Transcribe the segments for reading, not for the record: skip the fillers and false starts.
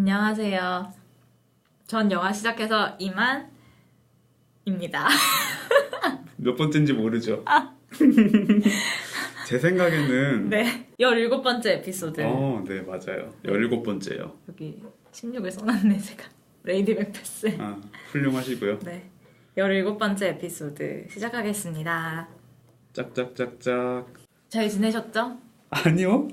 안녕하세요. 전 영화 시작해서 이만입니다. 몇 번째인지 모르죠. 제 생각에는 네, 17번째 에피소드. 네, 맞아요. 17번째요. 여기 16을 써놨네, 제가. 레이디 맥베스. 훌륭하시고요. 네, 17번째 에피소드 시작하겠습니다. 짝짝짝짝. 잘 지내셨죠? 아니요.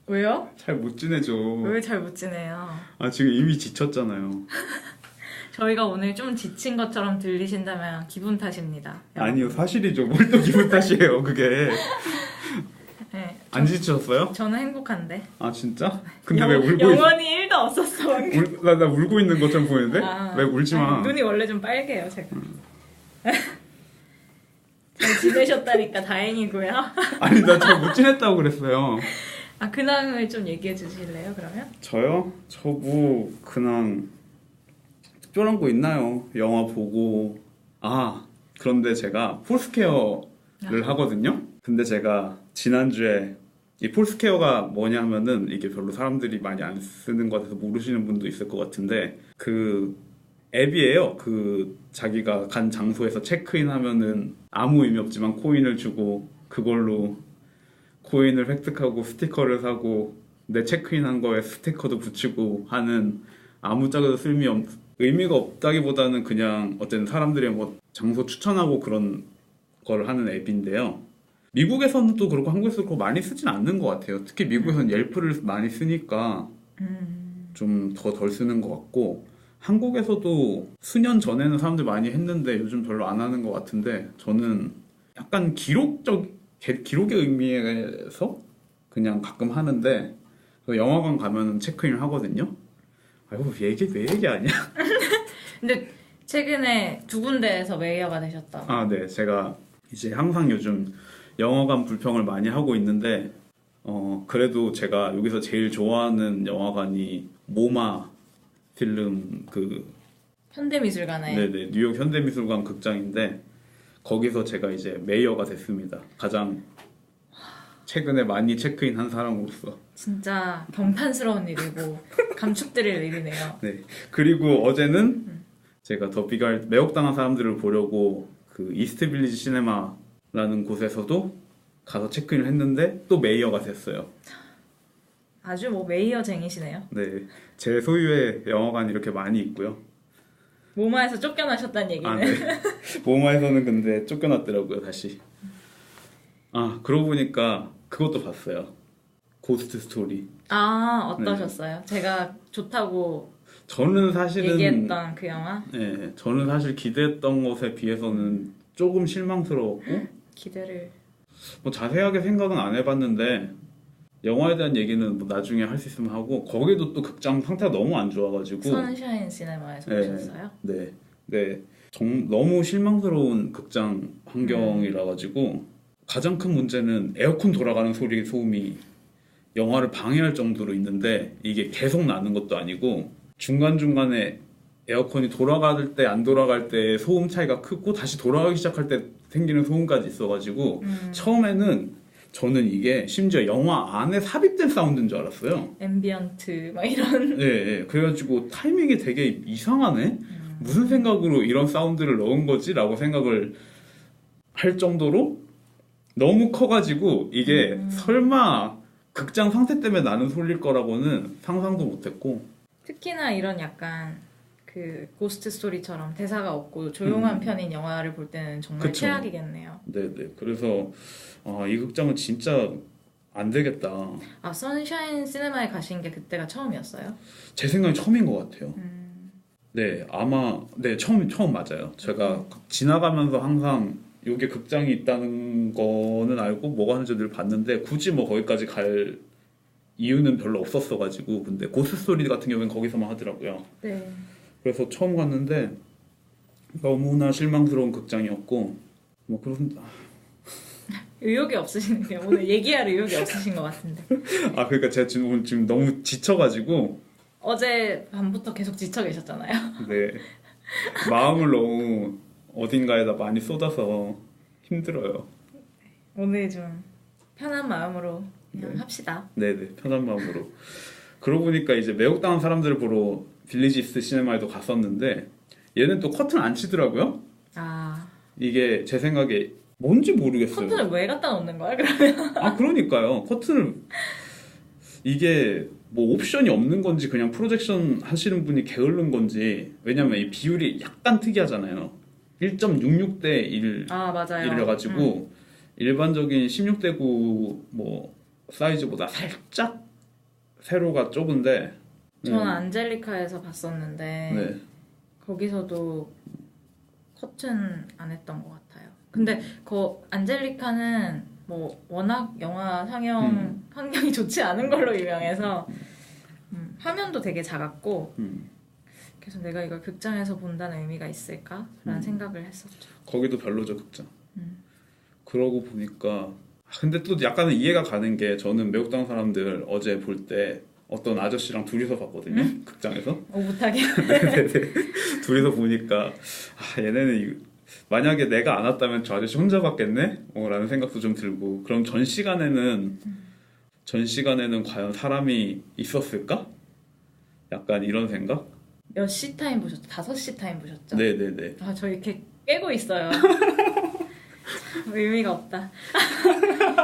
왜요? 잘 못 지내죠. 왜 잘 못 지내요? 지금 이미 지쳤잖아요. 저희가 오늘 좀 지친 것처럼 들리신다면 기분 탓입니다. 아니요, 사실이죠. 뭘 또 기분 탓이에요, 그게. 네, 안 지쳤어요? 저는 행복한데. 진짜? 근데 왜 울고 영원히 1도 없었어. 나 울고 있는 것처럼 보이는데? 왜 울지 마. 눈이 원래 좀 빨개요, 제가. 잘 지내셨다니까 다행이고요. 아니, 나 잘 못 지냈다고 그랬어요. 근황을 좀 얘기해 주실래요, 그러면? 저요? 저 뭐 그냥 특별한 거 있나요? 영화 보고. 그런데 제가 폴스케어를 하거든요. 근데 제가 지난주에 이 폴스케어가 뭐냐면은 이게 별로 사람들이 많이 안 쓰는 것 같아서 모르시는 분도 있을 것 같은데 그 앱이에요. 그 자기가 간 장소에서 체크인 하면은 아무 의미 없지만 코인을 주고 그걸로 코인을 획득하고 스티커를 사고 내 체크인한 거에 스티커도 붙이고 하는 아무짝에도 의미가 없다기보다는 그냥 어쨌든 사람들이 뭐 장소 추천하고 그런 걸 하는 앱인데요. 미국에서는 또 그렇고 한국에서 그렇고 많이 쓰진 않는 것 같아요. 특히 미국에서는 옐프를 많이 쓰니까 좀 더 덜 쓰는 것 같고 한국에서도 수년 전에는 사람들 많이 했는데 요즘 별로 안 하는 것 같은데 저는 약간 기록의 의미에서 그냥 가끔 하는데 영화관 가면 체크인을 하거든요. 왜 얘기하냐? 근데 최근에 두 군데에서 메이어가 되셨다고. 네. 제가 이제 항상 요즘 영화관 불평을 많이 하고 있는데 그래도 제가 여기서 제일 좋아하는 영화관이 모마 필름 현대미술관에. 네네, 뉴욕 현대미술관 극장인데 거기서 제가 이제 메이어가 됐습니다. 가장 최근에 많이 체크인한 사람으로서. 진짜 경탄스러운 일이고 감축드릴 일이네요. 네. 그리고 어제는 제가 더 비갈 매혹당한 사람들을 보려고 그 이스트 빌리지 시네마라는 곳에서도 가서 체크인을 했는데 또 메이어가 됐어요. 아주 메이어쟁이시네요. 네. 제 소유의 영화관이 이렇게 많이 있고요. 모마에서 쫓겨나셨다는 얘기는. 네. 모마에서는 근데 쫓겨났더라고요, 다시. 그러고 보니까 그것도 봤어요. 고스트 스토리. 어떠셨어요? 네. 제가 좋다고 저는 사실은 얘기했던 그 영화? 네, 저는 사실 기대했던 것에 비해서는 조금 실망스러웠고 기대를 자세하게 생각은 안 해봤는데 영화에 대한 얘기는 나중에 할 수 있으면 하고 거기도 또 극장 상태가 너무 안 좋아가지고 선샤인 시네마에서 보셨어요? 네. 너무 실망스러운 극장 환경이라 가지고 가장 큰 문제는 에어컨 돌아가는 소음이 영화를 방해할 정도로 있는데 이게 계속 나는 것도 아니고 중간중간에 에어컨이 돌아갈 때 안 돌아갈 때 소음 차이가 크고 다시 돌아가기 시작할 때 생기는 소음까지 있어가지고 처음에는 저는 이게 심지어 영화 안에 삽입된 사운드인 줄 알았어요. 앰비언트 이런. 네. 그래가지고 타이밍이 되게 이상하네? 무슨 생각으로 이런 사운드를 넣은 거지? 라고 생각을 할 정도로 너무 커가지고 이게 설마 극장 상태 때문에 나는 소리일 거라고는 상상도 못했고 특히나 이런 약간 그 고스트 스토리처럼 대사가 없고 조용한 편인 영화를 볼 때는 정말 그쵸. 최악이겠네요. 네네. 그래서 이 극장은 진짜 안 되겠다. 선샤인 시네마에 가신 게 그때가 처음이었어요? 제 생각엔 처음인 것 같아요. 네, 아마 처음 맞아요. 제가 지나가면서 항상 여기 극장이 있다는 거는 알고 뭐가 하는지 늘 봤는데 굳이 거기까지 갈 이유는 별로 없었어가지고 근데 고스트 스토리 같은 경우는 거기서만 하더라고요. 네. 그래서 처음 갔는데 너무나 실망스러운 극장이었고 그런 의욕이 없으시네요. 오늘 얘기할 의욕이 없으신 것 같은데. 그러니까 제가 지금 너무 지쳐가지고 어제 밤부터 계속 지쳐 계셨잖아요. 네, 마음을 너무 어딘가에다 많이 쏟아서 힘들어요. 오늘 좀 편한 마음으로 그냥 합시다. 네네, 편한 마음으로. 그러고 보니까 이제 매혹당한 사람들을 보러 빌리지 이스트 시네마에도 갔었는데 얘는 또 커튼 안 치더라고요. 아, 이게 제 생각에 뭔지 모르겠어요. 커튼을 왜 갖다 놓는 거야, 그러면? 아 그러니까요. 커튼을 이게 뭐 옵션이 없는 건지 그냥 프로젝션 하시는 분이 게을른 건지 왜냐면 이 비율이 약간 특이하잖아요. 1.66대 1 아, 맞아요. 이래가지고 일반적인 16대 9 뭐 사이즈보다 살짝 세로가 좁은데 저는 안젤리카에서 봤었는데 네. 거기서도 커튼 안 했던 것 같아요. 근데 그 안젤리카는 뭐 워낙 영화 상영 환경이 좋지 않은 걸로 유명해서 화면도 되게 작았고 그래서 내가 이걸 극장에서 본다는 의미가 있을까라는 생각을 했었죠. 거기도 별로죠 극장. 그러고 보니까 근데 또 약간은 이해가 가는 게 저는 매혹당 사람들 어제 볼 때 어떤 아저씨랑 둘이서 봤거든요. 극장에서. 오붓하게. 네네네. 둘이서 보니까 아, 얘네는 만약에 내가 안 왔다면 저 아저씨 혼자 봤겠네? 라는 생각도 좀 들고 그럼 전 시간에는 과연 사람이 있었을까? 약간 이런 생각? 몇 시 타임 보셨죠? 5시 타임 보셨죠? 네네네. 아, 저 이렇게 깨고 있어요. 의미가 없다.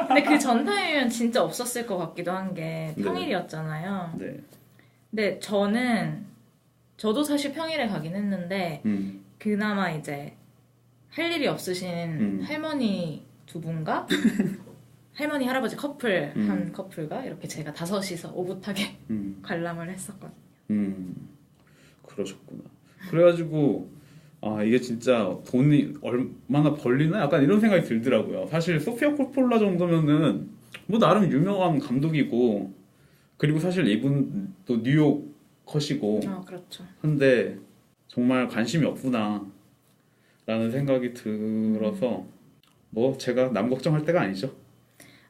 근데 그 전 타임이면 진짜 없었을 것 같기도 한 게 평일이었잖아요. 네. 근데 저도 사실 평일에 가긴 했는데 그나마 이제 할 일이 없으신 할머니 두 분과 할머니 할아버지 커플 한 커플과 이렇게 제가 5시서 오붓하게 관람을 했었거든요. 그러셨구나. 그래가지고 아 이게 진짜 돈이 얼마나 벌리나 약간 이런 생각이 들더라고요. 사실 소피아 코폴라 정도면은 뭐 나름 유명한 감독이고 그리고 사실 이분도 뉴욕 컷이고 그렇죠. 한데 정말 관심이 없구나 라는 생각이 들어서 뭐 제가 남 걱정할 때가 아니죠.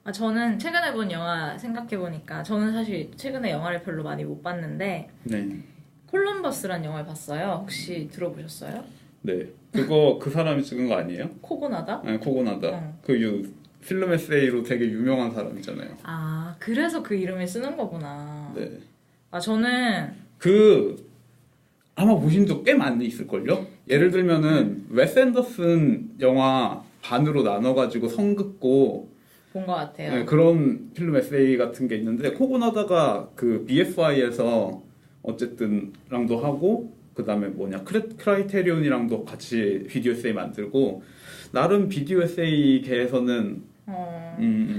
아, 저는 최근에 본 영화 생각해보니까 저는 사실 최근에 영화를 별로 많이 못 봤는데 네. 콜럼버스란 영화를 봤어요. 혹시 들어보셨어요? 네. 그거 그 사람이 찍은 거 아니에요? 코고나다? 네, 코고나다. 그 필름 에세이로 되게 유명한 사람이잖아요. 아, 그래서 그 이름을 쓰는 거구나. 네. 아, 저는 아마 보신 적 꽤 많이 있을걸요? 예를 들면은 웨스 앤더슨 영화 반으로 나눠가지고 선긋고 본 것 같아요. 네, 그런 필름 에세이 같은 게 있는데 코고나다가 그 BFI에서 어쨌든 랑도 하고 그 다음에 크라이테리온이랑도 같이 비디오 에세이 만들고 나름 비디오 에세이계에서는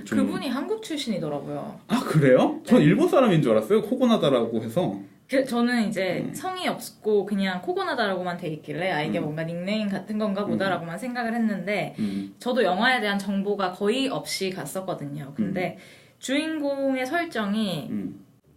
좀... 그분이 한국 출신이더라고요. 아 그래요? 전 일본 사람인 줄 알았어요. 코고나다라고 해서. 저는 이제 성이 없고 그냥 코고나다라고만 돼 있길래 아 이게 뭔가 닉네임 같은 건가 보다라고만 생각을 했는데 저도 영화에 대한 정보가 거의 없이 갔었거든요. 근데 주인공의 설정이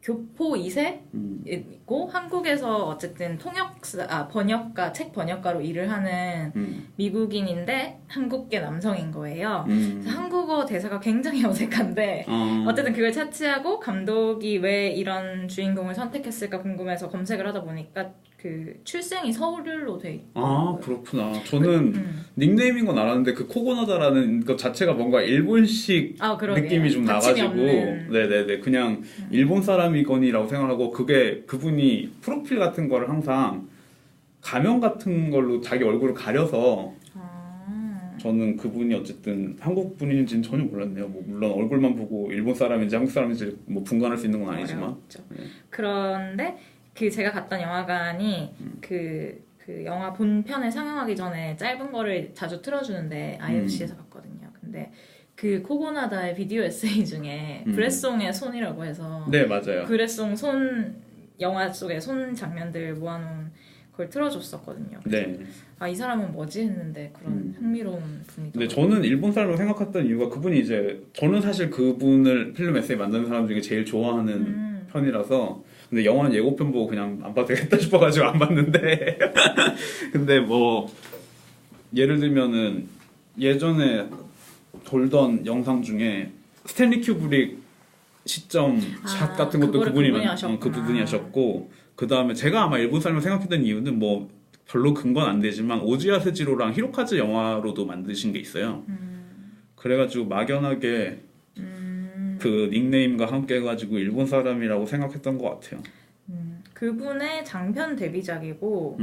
교포 2세이고 한국에서 어쨌든 번역가, 책 번역가로 일을 하는 미국인인데 한국계 남성인 거예요. 그래서 한국어 대사가 굉장히 어색한데 어쨌든 그걸 차치하고 감독이 왜 이런 주인공을 선택했을까 궁금해서 검색을 하다 보니까 그 출생이 서울로 돼 있고. 아 그렇구나. 저는 닉네임인 건 알았는데 그 코고나다라는 것 자체가 뭔가 일본식 느낌이 좀 나가지고 네네네 그냥 일본 사람이거니라고 생각하고 그분이 프로필 같은 거를 항상 가면 같은 걸로 자기 얼굴을 가려서 저는 그분이 어쨌든 한국 분인지는 전혀 몰랐네요. 뭐 물론 얼굴만 보고 일본 사람인지 한국 사람인지 뭐 분간할 수 있는 건 아니지만. 네. 그런데 제가 갔던 영화관이 그 영화 본편을 상영하기 전에 짧은 거를 자주 틀어주는데 IFC에서 봤거든요. 근데 그 코고나다의 비디오 에세이 중에 브레송의 손이라고 해서 네 맞아요. 브레송 손 영화 속의 손 장면들 모아놓은 걸 틀어줬었거든요. 네. 아, 이 사람은 뭐지 했는데 그런 흥미로운 분이더라고요. 근데 저는 일본 사람으로 생각했던 이유가 그분이 이제 저는 사실 그분을 필름 에세이 만드는 사람 중에 제일 좋아하는 편이라서 근데 영화는 예고편 보고 그냥 안 봐도 되겠다 싶어가지고 안 봤는데 근데 뭐 예를 들면은 예전에 돌던 영상 중에 스탠리 큐브릭 시점 샷 같은 것도 그분이 하셨고 그 다음에 제가 아마 일본 사람을 생각했던 이유는 뭐 별로 근거는 안 되지만 오즈야 스지로랑 히로카즈 영화로도 만드신 게 있어요. 그래가지고 막연하게 그 닉네임과 함께 해가지고 일본 사람이라고 생각했던 것 같아요. 그분의 장편 데뷔작이고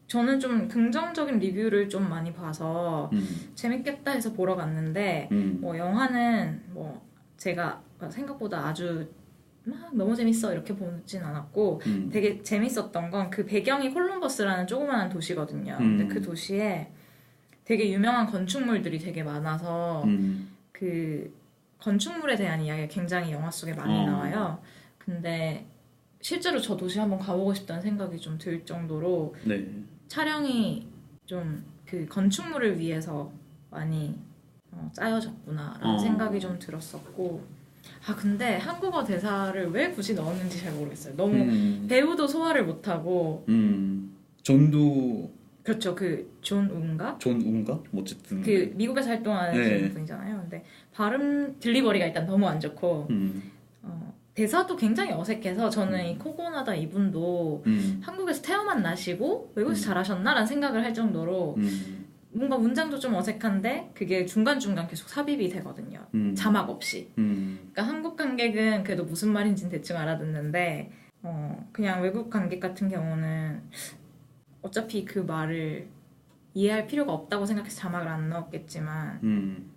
저는 좀 긍정적인 리뷰를 좀 많이 봐서 재밌겠다 해서 보러 갔는데 뭐 영화는 뭐 제가 생각보다 아주 막 너무 재밌어 이렇게 보진 않았고 되게 재밌었던 건 그 배경이 콜럼버스라는 조그마한 도시거든요. 근데 그 도시에 되게 유명한 건축물들이 되게 많아서 그 건축물에 대한 이야기가 굉장히 영화 속에 많이 나와요. 근데 실제로 저 도시 한번 가보고 싶다는 생각이 좀 들 정도로 네. 촬영이 좀 그 건축물을 위해서 많이 짜여졌구나라는 생각이 좀 들었었고 근데 한국어 대사를 왜 굳이 넣었는지 잘 모르겠어요. 너무 배우도 소화를 못하고 존도 그렇죠. 그 존 운가? 어쨌든 그 미국에서 활동하는 분이잖아요. 근데 발음 딜리버리가 일단 너무 안 좋고 대사도 굉장히 어색해서 저는 이 코고나다 이분도 한국에서 태어만 나시고 외국에서 잘하셨나라는 생각을 할 정도로 뭔가 문장도 좀 어색한데 그게 중간중간 계속 삽입이 되거든요. 자막 없이. 그러니까 한국 관객은 그래도 무슨 말인지는 대충 알아듣는데 그냥 외국 관객 같은 경우는 어차피 그 말을 이해할 필요가 없다고 생각해서 자막을 안 넣었겠지만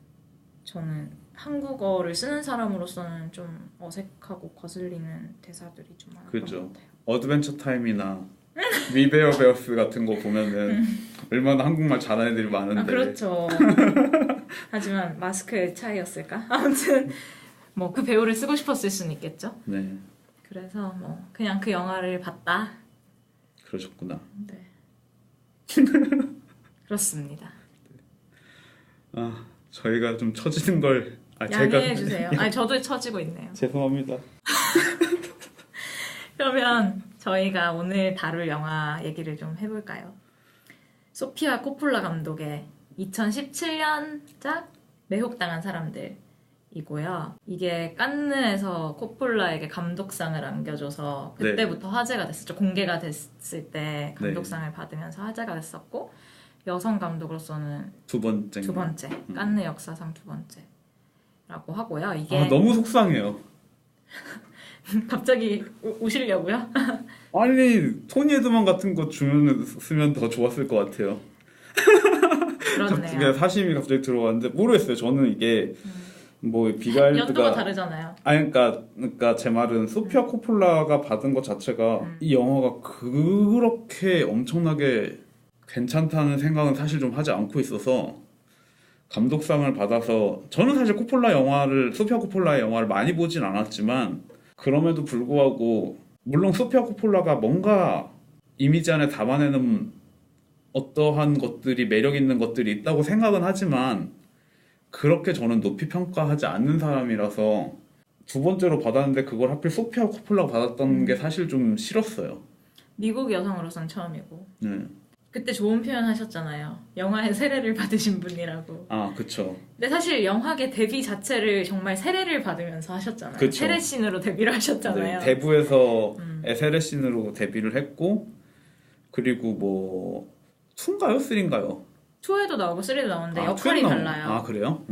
저는 한국어를 쓰는 사람으로서는 좀 어색하고 거슬리는 대사들이 좀 많았던 그렇죠. 것 같아요. 어드벤처 타임이나 위베어 베어스 같은 거 보면은 얼마나 한국말 잘하는 애들이 많은데. 그렇죠. 하지만 마스크의 차이였을까? 아무튼 뭐 그 배우를 쓰고 싶었을 수는 있겠죠. 네. 그래서 뭐 그냥 그 영화를 봤다. 그러셨구나. 네. 그렇습니다. 저희가 좀 처지는 걸 양해해 주세요. 저도 처지고 있네요. 죄송합니다. 그러면 저희가 오늘 다룰 영화 얘기를 좀 해볼까요? 소피아 코폴라 감독의 2017년작 매혹당한 사람들이고요. 이게 칸느에서 코폴라에게 감독상을 안겨줘서 그때부터 화제가 됐었죠. 공개가 됐을 때 감독상을 받으면서 화제가 됐었고 여성 감독으로서는 두 번째 칸느 역사상 두 번째라고 하고요. 이게 너무 속상해요. 갑자기 우시려고요? 아니 토니 에드먼 같은 거 주면 더 좋았을 것 같아요. 그렇네요. 사심이 갑자기 들어왔는데 모르겠어요. 저는 이게 뭐 비가일드가 연도가 다르잖아요. 그러니까 제 말은 소피아 코폴라가 받은 것 자체가 이 영화가 그렇게 엄청나게 괜찮다는 생각은 사실 좀 하지 않고 있어서 감독상을 받아서 저는 사실 소피아 코폴라의 영화를 많이 보진 않았지만 그럼에도 불구하고 물론 소피아 코폴라가 뭔가 이미지 안에 담아내는 어떠한 것들이 매력 있는 것들이 있다고 생각은 하지만 그렇게 저는 높이 평가하지 않는 사람이라서 두 번째로 받았는데 그걸 하필 소피아 코폴라가 받았던 게 사실 좀 싫었어요. 미국 여성으로서는 처음이고. 네. 그때 좋은 표현 하셨잖아요. 영화에 세례를 받으신 분이라고. 그쵸. 근데 사실 영화계 데뷔 자체를 정말 세례를 받으면서 하셨잖아요. 그쵸. 세례신으로 데뷔를 하셨잖아요. 네, 대부에서 세례신으로 데뷔를 했고 그리고 뭐 2인가요? 3인가요? 2에도 나오고 3에도 나오는데 역할이 달라요. 그래요?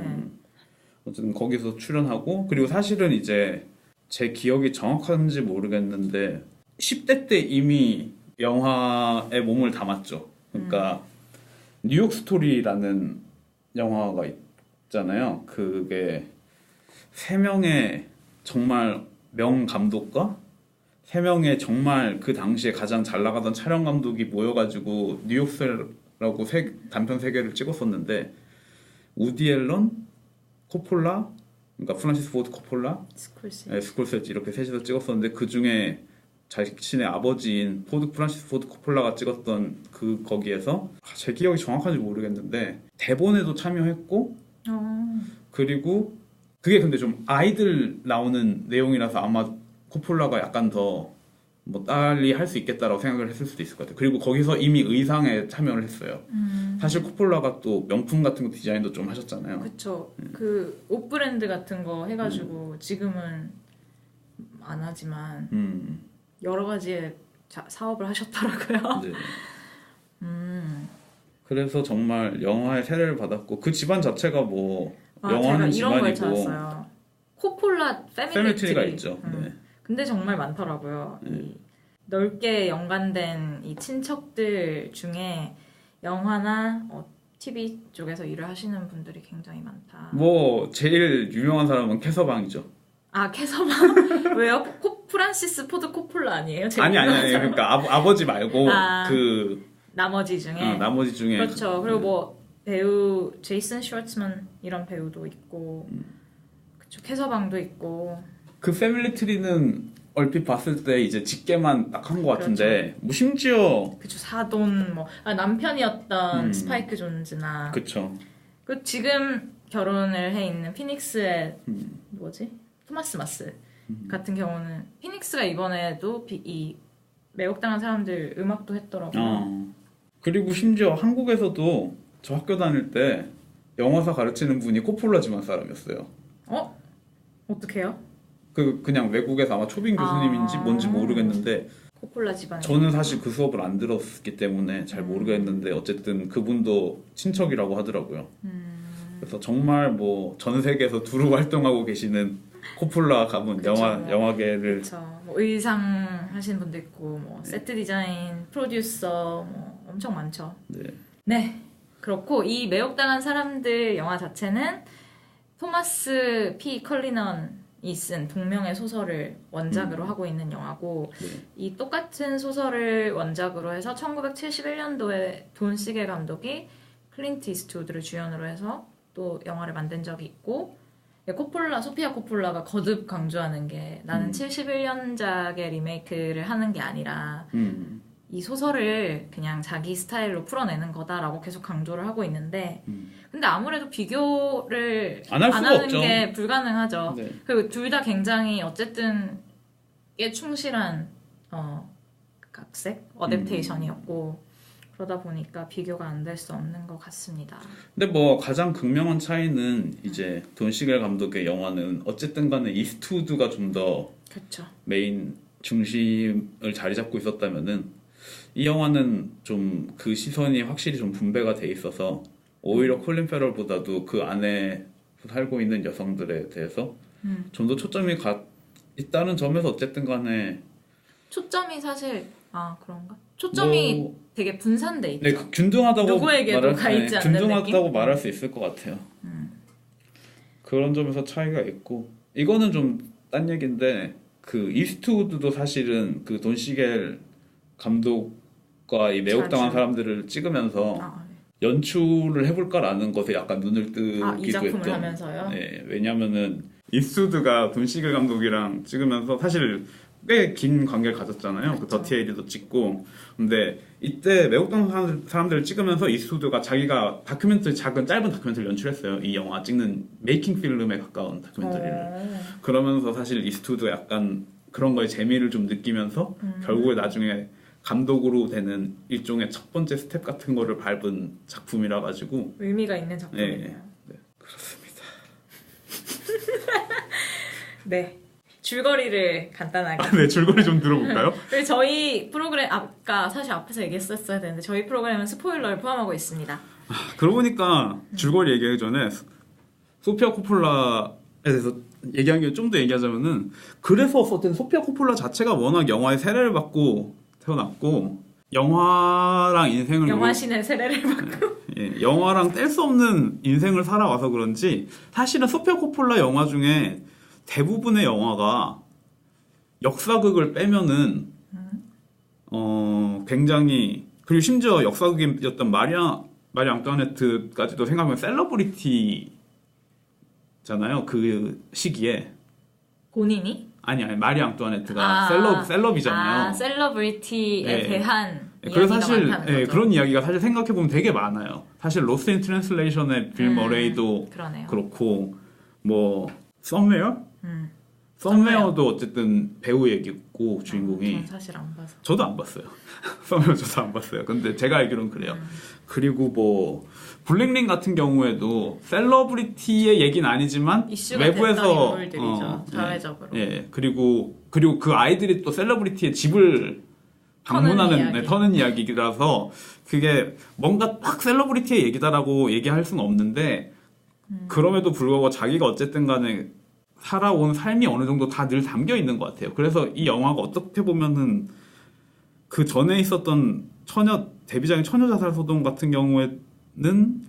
어쨌든 거기서 출연하고 그리고 사실은 이제 제 기억이 정확한지 모르겠는데 10대 때 이미 영화에 몸을 담았죠. 그러니까 뉴욕 스토리라는 영화가 있잖아요. 그게 3명의 정말 명 감독과 3명의 정말 그 당시에 가장 잘 나가던 촬영 감독이 모여가지고 뉴욕 스토리라고 단편 3개를 찍었었는데 우디 앨런, 코폴라, 그러니까 프란시스 포드 코폴라, 스콜세지 이렇게 셋이서 찍었었는데 그 중에 자신의 아버지인 프란시스 포드 코폴라가 찍었던 거기에서 제 기억이 정확한지 모르겠는데 대본에도 참여했고 그리고 그게 근데 좀 아이들 나오는 내용이라서 아마 코폴라가 약간 더 뭐 딸이 할 수 있겠다라고 생각을 했을 수도 있을 것 같아요. 그리고 거기서 이미 의상에 참여를 했어요. 사실 코폴라가 또 명품 같은 거 디자인도 좀 하셨잖아요. 그쵸. 그 옷 브랜드 같은 거 해가지고 지금은 안 하지만 여러 가지의 사업을 하셨더라고요. 네. 그래서 정말 영화의 세례를 받았고 그 집안 자체가 뭐 영화하는 제가 이런 걸 집안이고 찾았어요. 코폴라 패밀리 트리가 트리. 있죠. 네. 근데 정말 많더라고요. 이 넓게 연관된 이 친척들 중에 영화나 TV 쪽에서 일을 하시는 분들이 굉장히 많다. 뭐 제일 유명한 사람은 캐서방이죠. 아, 캐서방? 왜요? 프란시스 포드 코폴라 아니에요? 아니. 그러니까 아버지 말고 그 나머지 중에. 나머지 중에. 그렇죠. 그리고 뭐 배우 제이슨 슈워츠만 이런 배우도 있고, 그쵸. 캐서방도 있고. 그 패밀리 트리는 얼핏 봤을 때 이제 직계만 딱 한 것 같은데, 그렇죠. 뭐 심지어. 그쵸. 사돈 뭐 남편이었던 스파이크 존즈나. 그쵸. 그 지금 결혼을 해 있는 피닉스의 뭐지? 토마스 마스 같은 경우는 피닉스가 이번에도 이 매혹당한 사람들 음악도 했더라고요. 그리고 심지어 한국에서도 저 학교 다닐 때 영화사 가르치는 분이 코폴라 집안 사람이었어요. 어떡해요? 그냥 외국에서 아마 초빙 교수님인지 뭔지 모르겠는데 코폴라 집안. 저는 사실 그 수업을 안 들었기 때문에 잘 모르겠는데 어쨌든 그분도 친척이라고 하더라고요. 그래서 정말 뭐 전 세계에서 두루 활동하고 계시는 코폴라 가문 영화계를. 그쵸. 뭐 의상 하시는 분도 있고 뭐 세트 디자인, 프로듀서 뭐 엄청 많죠. 네. 그렇고 이 매혹당한 사람들 영화 자체는 토마스 P 컬리넌이 쓴 동명의 소설을 원작으로 하고 있는 영화고, 이 똑같은 소설을 원작으로 해서 1971년도에 돈 시게 감독이 클린트 이스트우드를 주연으로 해서 또 영화를 만든 적이 있고, 소피아 코폴라가 거듭 강조하는 게 나는 71년작의 리메이크를 하는 게 아니라 이 소설을 그냥 자기 스타일로 풀어내는 거다라고 계속 강조를 하고 있는데, 근데 아무래도 비교를 안 하는 게 불가능하죠. 네. 그리고 둘 다 굉장히 어쨌든 꽤 충실한 각색 어댑테이션이었고, 그러다 보니까 비교가 안 될 수 없는 것 같습니다. 근데 뭐 가장 극명한 차이는 이제 돈 시겔 감독의 영화는 어쨌든 간에 이스트우드가 좀 더 메인 중심을 자리 잡고 있었다면은 이 영화는 좀 그 시선이 확실히 좀 분배가 돼 있어서 오히려 콜린 페럴보다도 그 안에 살고 있는 여성들에 대해서 좀 더 초점이 있다는 점에서 어쨌든 간에 초점이 사실 그런가? 초점이 되게 분산돼 있죠. 네, 균등하다고 누구에게도 가 있지 않는 균등하다고 느낌? 말할 수 있을 것 같아요. 그런 점에서 차이가 있고, 이거는 좀 딴 얘기인데 그 이스트우드도 사실은 그 돈 시겔 감독과 이 매혹당한 사람들을 찍으면서 연출을 해볼까라는 것에 약간 눈을 뜨기도 이 작품을 했던. 하면서요? 네, 왜냐면은 이스트우드가 돈 시겔 감독이랑 찍으면서 사실 꽤 긴 관계를 가졌잖아요. 그 더티 에이리도 찍고. 근데 이때 매혹당한 사람들을 찍으면서 이스트우드가 자기가 다큐멘터리, 작은 짧은 다큐멘터리를 연출했어요. 이 영화 찍는 메이킹 필름에 가까운 다큐멘터리를. 그러면서 사실 이스트우드가 약간 그런 거에 재미를 좀 느끼면서 결국에 나중에 감독으로 되는 일종의 첫 번째 스텝 같은 거를 밟은 작품이라 가지고 의미가 있는 작품이네요. 네, 그렇습니다. 네. 줄거리를 간단하게. 네, 줄거리 좀 들어볼까요? 그리고 저희 프로그램 아까 사실 앞에서 얘기했었어야 되는데 저희 프로그램은 스포일러를 포함하고 있습니다. 그러고 보니까 줄거리 얘기하기 전에 소피아 코폴라에 대해서 얘기하는 게 좀 더 얘기하자면은, 그래서 어쨌든 소피아 코폴라 자체가 워낙 영화의 세례를 받고 태어났고 영화랑 인생을 영화신의 세례를 받고 영화랑 뗄 수 없는 인생을 살아와서 그런지 사실은 소피아 코폴라 영화 중에 대부분의 영화가 역사극을 빼면은 굉장히, 그리고 심지어 역사극이었던 마리 앙뚜아네트까지도 생각하면 셀러브리티잖아요. 그 시기에 본인이? 아니 마리 앙뚜아네트가 셀럽이잖아요. 셀러브리티에 대한 그래서 사실 그런 이야기가 사실 생각해보면 되게 많아요. 사실 로스트 인 트랜슬레이션의 빌 머레이도 그렇고, 뭐 썸웨어도 어쨌든 배우 얘기고 주인공이. 전 사실 안 봐서. 저도 안 봤어요. 썸웨어 저도 안 봤어요. 근데 제가 알기로는 그래요. 그리고 뭐 블랙링 같은 경우에도 셀러브리티의 얘기는 아니지만 외부에서 인물들이죠. 사회적으로. 예. 그리고 그 아이들이 또 셀러브리티의 집을 방문하는 터는 이야기라서 그게 뭔가 딱 셀러브리티의 얘기다라고 얘기할 수는 없는데, 그럼에도 불구하고 자기가 어쨌든 간에 살아온 삶이 어느 정도 다 늘 담겨 있는 것 같아요. 그래서 이 영화가 어떻게 보면은 그 전에 있었던 데뷔작인 처녀 자살 소동 같은 경우에는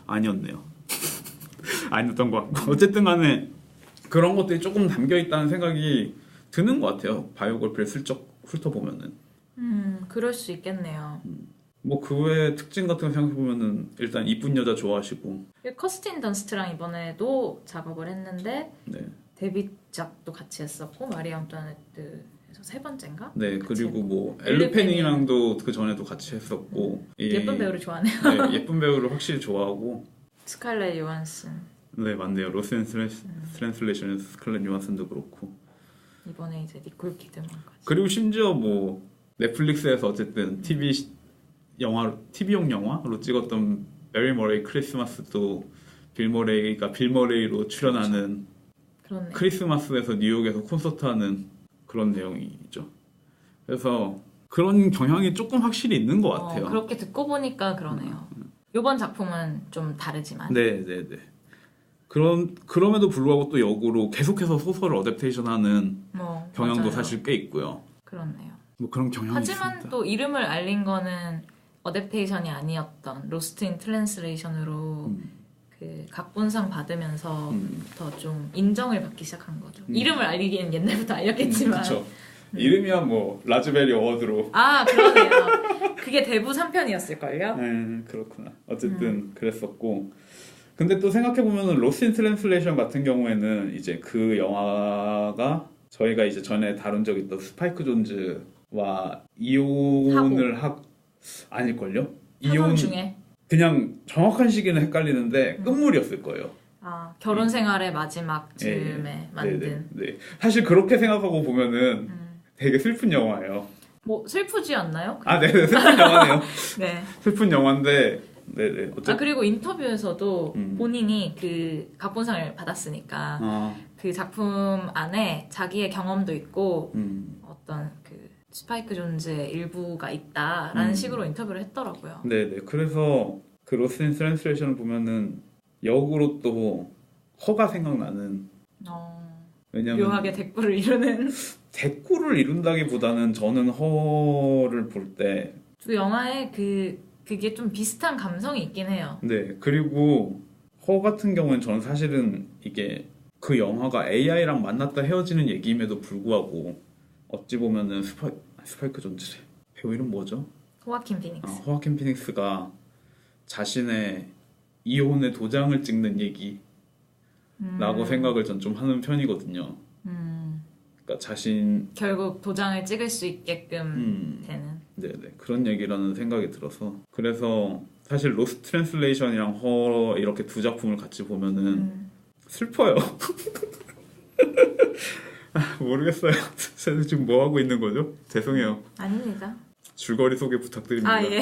아니었네요. 아니었던 것 같고 어쨌든 간에 그런 것들이 조금 담겨 있다는 생각이 드는 것 같아요. 바이오그래피를 슬쩍 훑어보면은. 그럴 수 있겠네요. 뭐 그 외에 특징 같은 거 생각해보면은 일단 이쁜 여자 좋아하시고. 커스틴 던스트랑 이번에도 작업을 했는데 네. 데뷔작도 같이 했었고 마리 앙투아네트에서 3번째인가? 네, 그리고 했고. 뭐 엘르 페닝이랑도 그 전에도 같이 했었고. 예쁜 배우를 좋아하네요. 네, 예쁜 배우를 확실히 좋아하고. 스칼렛 요한슨. 네, 맞네요. 로스 앤 트랜슬레이션에서 스칼렛 요한슨도 그렇고. 이번에 이제 니콜 키드만까지. 그리고 심지어 뭐 넷플릭스에서 어쨌든 TV용 영화로 찍었던 메리 머레이 크리스마스도 빌 머레이로 출연하는 그렇네. 크리스마스에서 뉴욕에서 콘서트하는 그런 내용이죠. 그래서 그런 경향이 조금 확실히 있는 것 같아요. 그렇게 듣고 보니까 그러네요. 이번 작품은 좀 다르지만. 네. 그럼에도 불구하고 또 역으로 계속해서 소설을 어댑테이션하는 경향도 맞아요. 사실 꽤 있고요. 그렇네요. 뭐 그런 경향이 하지만 있습니다. 또 이름을 알린 거는 어댑테이션이 아니었던 로스트 인 트랜슬레이션으로 그 각본상 받으면서 더 좀 인정을 받기 시작한 거죠. 이름을 알리기엔 옛날부터 알렸겠지만. 그렇죠. 이름이야 뭐 라즈베리 어워드로. 아 그러네요. 그게 대부 3편이었을걸요? 네, 그렇구나. 어쨌든 그랬었고. 근데 또 생각해보면 로스트 인 트랜슬레이션 같은 경우에는 이제 그 영화가 저희가 이제 전에 다룬 적 있던 스파이크 존즈와 이혼을 아닐걸요? 이혼 중에 그냥 정확한 시기는 헷갈리는데 끝물이었을 거예요. 아 결혼 생활의 마지막 즈음에 만든. 네. 사실 그렇게 생각하고 보면은 되게 슬픈 영화예요. 뭐 슬프지 않나요? 네, 슬픈 영화네요. 네. 슬픈 영화인데, 네. 그리고 인터뷰에서도 본인이 그 각본상을 받았으니까 그 작품 안에 자기의 경험도 있고 어떤 그 스파이크 존즈의 일부가 있다라는 식으로 인터뷰를 했더라고요. 네. 그래서 그 로스트 인 트랜슬레이션을 보면은 역으로 또 허가 생각나는. 왜냐면 묘하게 대꾸를 이루는. 대꾸를 이룬다기보다는 저는 허를 볼 때 두 영화에 그게 좀 비슷한 감성이 있긴 해요. 네. 그리고 허 같은 경우는 저는 사실은 이게 그 영화가 AI랑 만났다 헤어지는 얘기임에도 불구하고 어찌 보면은 스파이크 존즈래. 배우 이름 뭐죠? 호아킨 피닉스. 호아킨 피닉스가 자신의 이혼의 도장을 찍는 얘기라고 생각을 전 좀 하는 편이거든요. 그러니까 결국 도장을 찍을 수 있게끔 되는. 네네, 그런 얘기라는 생각이 들어서. 그래서 사실 로스트 트랜슬레이션이랑 허 이렇게 두 작품을 같이 보면은 슬퍼요. 모르겠어요. 지금 뭐 하고 있는 거죠? 죄송해요. 아닙니다. 줄거리 소개 부탁드립니다. 예.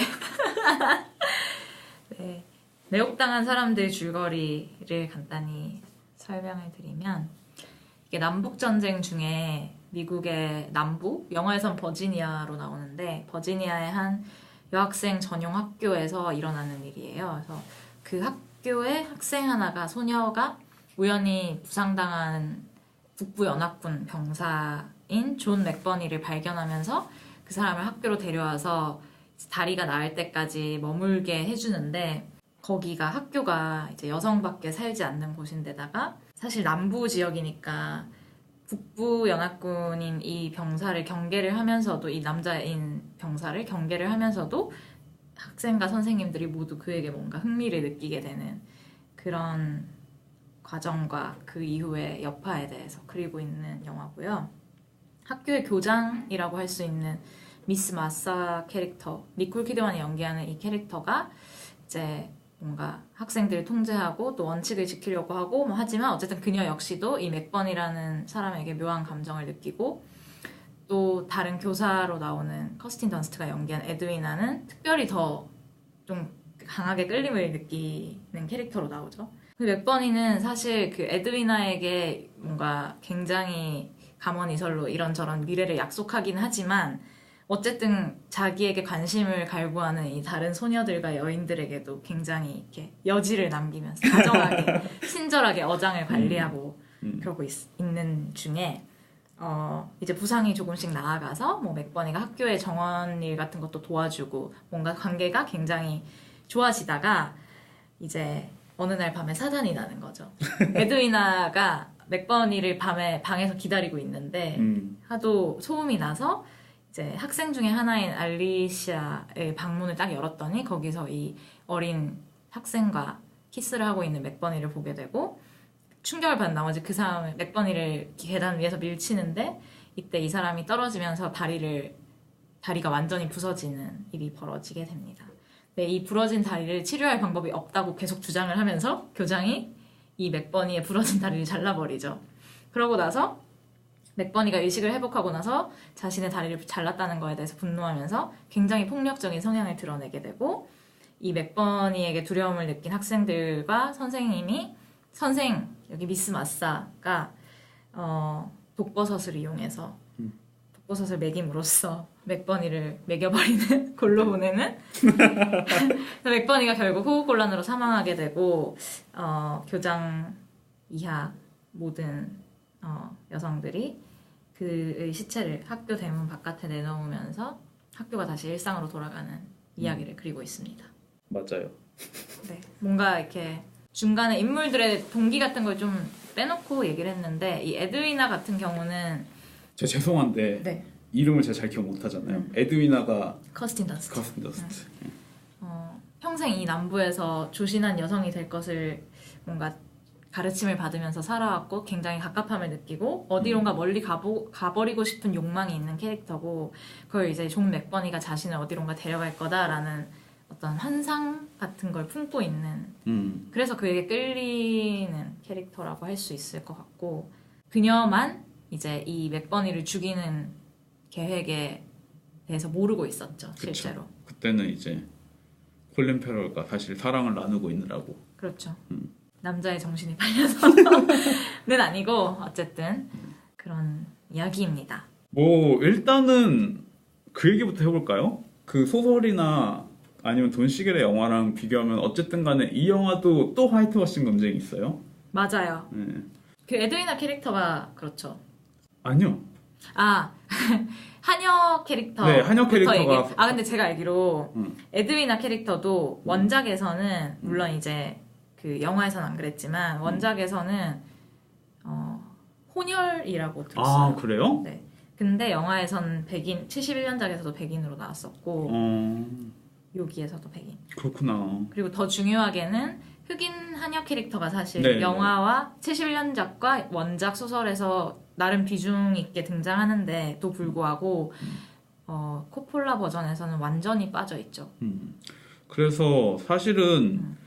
네. 매혹당한 사람들의 줄거리를 간단히 설명을 드리면, 이게 남북전쟁 중에 미국의 남부, 영화에선 버지니아로 나오는데 버지니아의 한 여학생 전용 학교에서 일어나는 일이에요. 그래서 그 학교의 학생 하나가, 소녀가 우연히 부상당한 북부연합군 병사인 존 맥버니를 발견하면서 그 사람을 학교로 데려와서 다리가 나을 때까지 머물게 해주는데, 거기가 학교가 이제 여성밖에 살지 않는 곳인데다가 사실 남부 지역이니까 북부 연합군인 이 병사를 경계를 하면서도, 이 남자인 병사를 경계를 하면서도 학생과 선생님들이 모두 그에게 뭔가 흥미를 느끼게 되는 그런 과정과 그 이후의 여파에 대해서 그리고 있는 영화고요. 학교의 교장이라고 할 수 있는 미스 마사 캐릭터, 니콜 키드만이 연기하는 이 캐릭터가 이제 뭔가 학생들을 통제하고 또 원칙을 지키려고 하고 하지만 어쨌든 그녀 역시도 이 맥번이라는 사람에게 묘한 감정을 느끼고, 또 다른 교사로 나오는 커스틴 던스트가 연기한 에드위나는 특별히 더 좀 강하게 끌림을 느끼는 캐릭터로 나오죠. 그 맥버니는 사실 그 에드위나에게 뭔가 굉장히 가머니설로 이런저런 미래를 약속하긴 하지만 어쨌든 자기에게 관심을 갈구하는 이 다른 소녀들과 여인들에게도 굉장히 이렇게 여지를 남기면서 다정하게 친절하게 어장을 관리하고 그러고 있는 중에 이제 부상이 조금씩 나아가서 뭐 맥버니가 학교의 정원일 같은 것도 도와주고 뭔가 관계가 굉장히 좋아지다가 이제 어느 날 밤에 사단이 나는 거죠. 에드위나가 맥버니를 밤에 방에서 기다리고 있는데 하도 소음이 나서 이제 학생 중에 하나인 알리시아의 방문을 딱 열었더니 거기서 이 어린 학생과 키스를 하고 있는 맥버니를 보게 되고 충격을 받은 나머지 그 사람을 맥버니를 계단 위에서 밀치는데 이때 이 사람이 떨어지면서 다리가 완전히 부서지는 일이 벌어지게 됩니다. 네, 이 부러진 다리를 치료할 방법이 없다고 계속 주장을 하면서 교장이 이 맥버니의 부러진 다리를 잘라버리죠. 그러고 나서 맥버니가 의식을 회복하고 나서 자신의 다리를 잘랐다는 거에 대해서 분노하면서 굉장히 폭력적인 성향을 드러내게 되고 이 맥버니에게 두려움을 느낀 학생들과 선생님이 여기 미스 마사가 독버섯을 이용해서 독버섯을 먹임으로써 맥버니를 먹여버리는 골로 보내는 맥버니가 결국 호흡곤란으로 사망하게 되고 교장 이하 모든 여성들이 그의 시체를 학교 대문 바깥에 내놓으면서 학교가 다시 일상으로 돌아가는 이야기를 그리고 있습니다. 맞아요. 네, 뭔가 이렇게 중간에 인물들의 동기 같은 걸 좀 빼놓고 얘기를 했는데 이 에드위나 같은 경우는 제가 죄송한데 네. 이름을 제가 잘 기억 못하잖아요. 에드위나가 커스틴 더스트. 평생 이 남부에서 조신한 여성이 될 것을 뭔가 가르침을 받으면서 살아왔고 굉장히 갑갑함을 느끼고 어디론가 멀리 가버리고 싶은 욕망이 있는 캐릭터고 그걸 이제 존 맥버니가 자신을 어디론가 데려갈 거다라는 어떤 환상 같은 걸 품고 있는 그래서 그에게 끌리는 캐릭터라고 할 수 있을 것 같고 그녀만 이제 이 맥버니를 죽이는 계획에 대해서 모르고 있었죠. 그쵸. 실제로. 그때는 이제 콜린 페럴과 사실 사랑을 나누고 있느라고. 그렇죠. 남자의 정신이 팔려서는 아니고 어쨌든 그런 이야기입니다. 뭐 일단은 그 얘기부터 해볼까요? 그 소설이나 아니면 돈 시겔의 영화랑 비교하면 어쨌든 간에 이 영화도 또 화이트워싱 논쟁이 있어요. 맞아요. 네. 그 에드위나 캐릭터가 그렇죠. 아니요. 한여 캐릭터. 네, 한여 캐릭터가. 근데 제가 알기로 에드위나 캐릭터도 원작에서는 물론 이제 그 영화에서는 안 그랬지만 원작에서는 혼혈이라고 들었어요. 아, 그래요? 네. 근데 영화에서는 백인 71년작에서도 백인으로 나왔었고 여기에서도 백인. 그렇구나. 그리고 더 중요하게는 흑인 한여 캐릭터가 사실 네, 영화와 71년작과 원작 소설에서 나름 비중 있게 등장하는데도 불구하고 코폴라 버전에서는 완전히 빠져 있죠. 그래서 사실은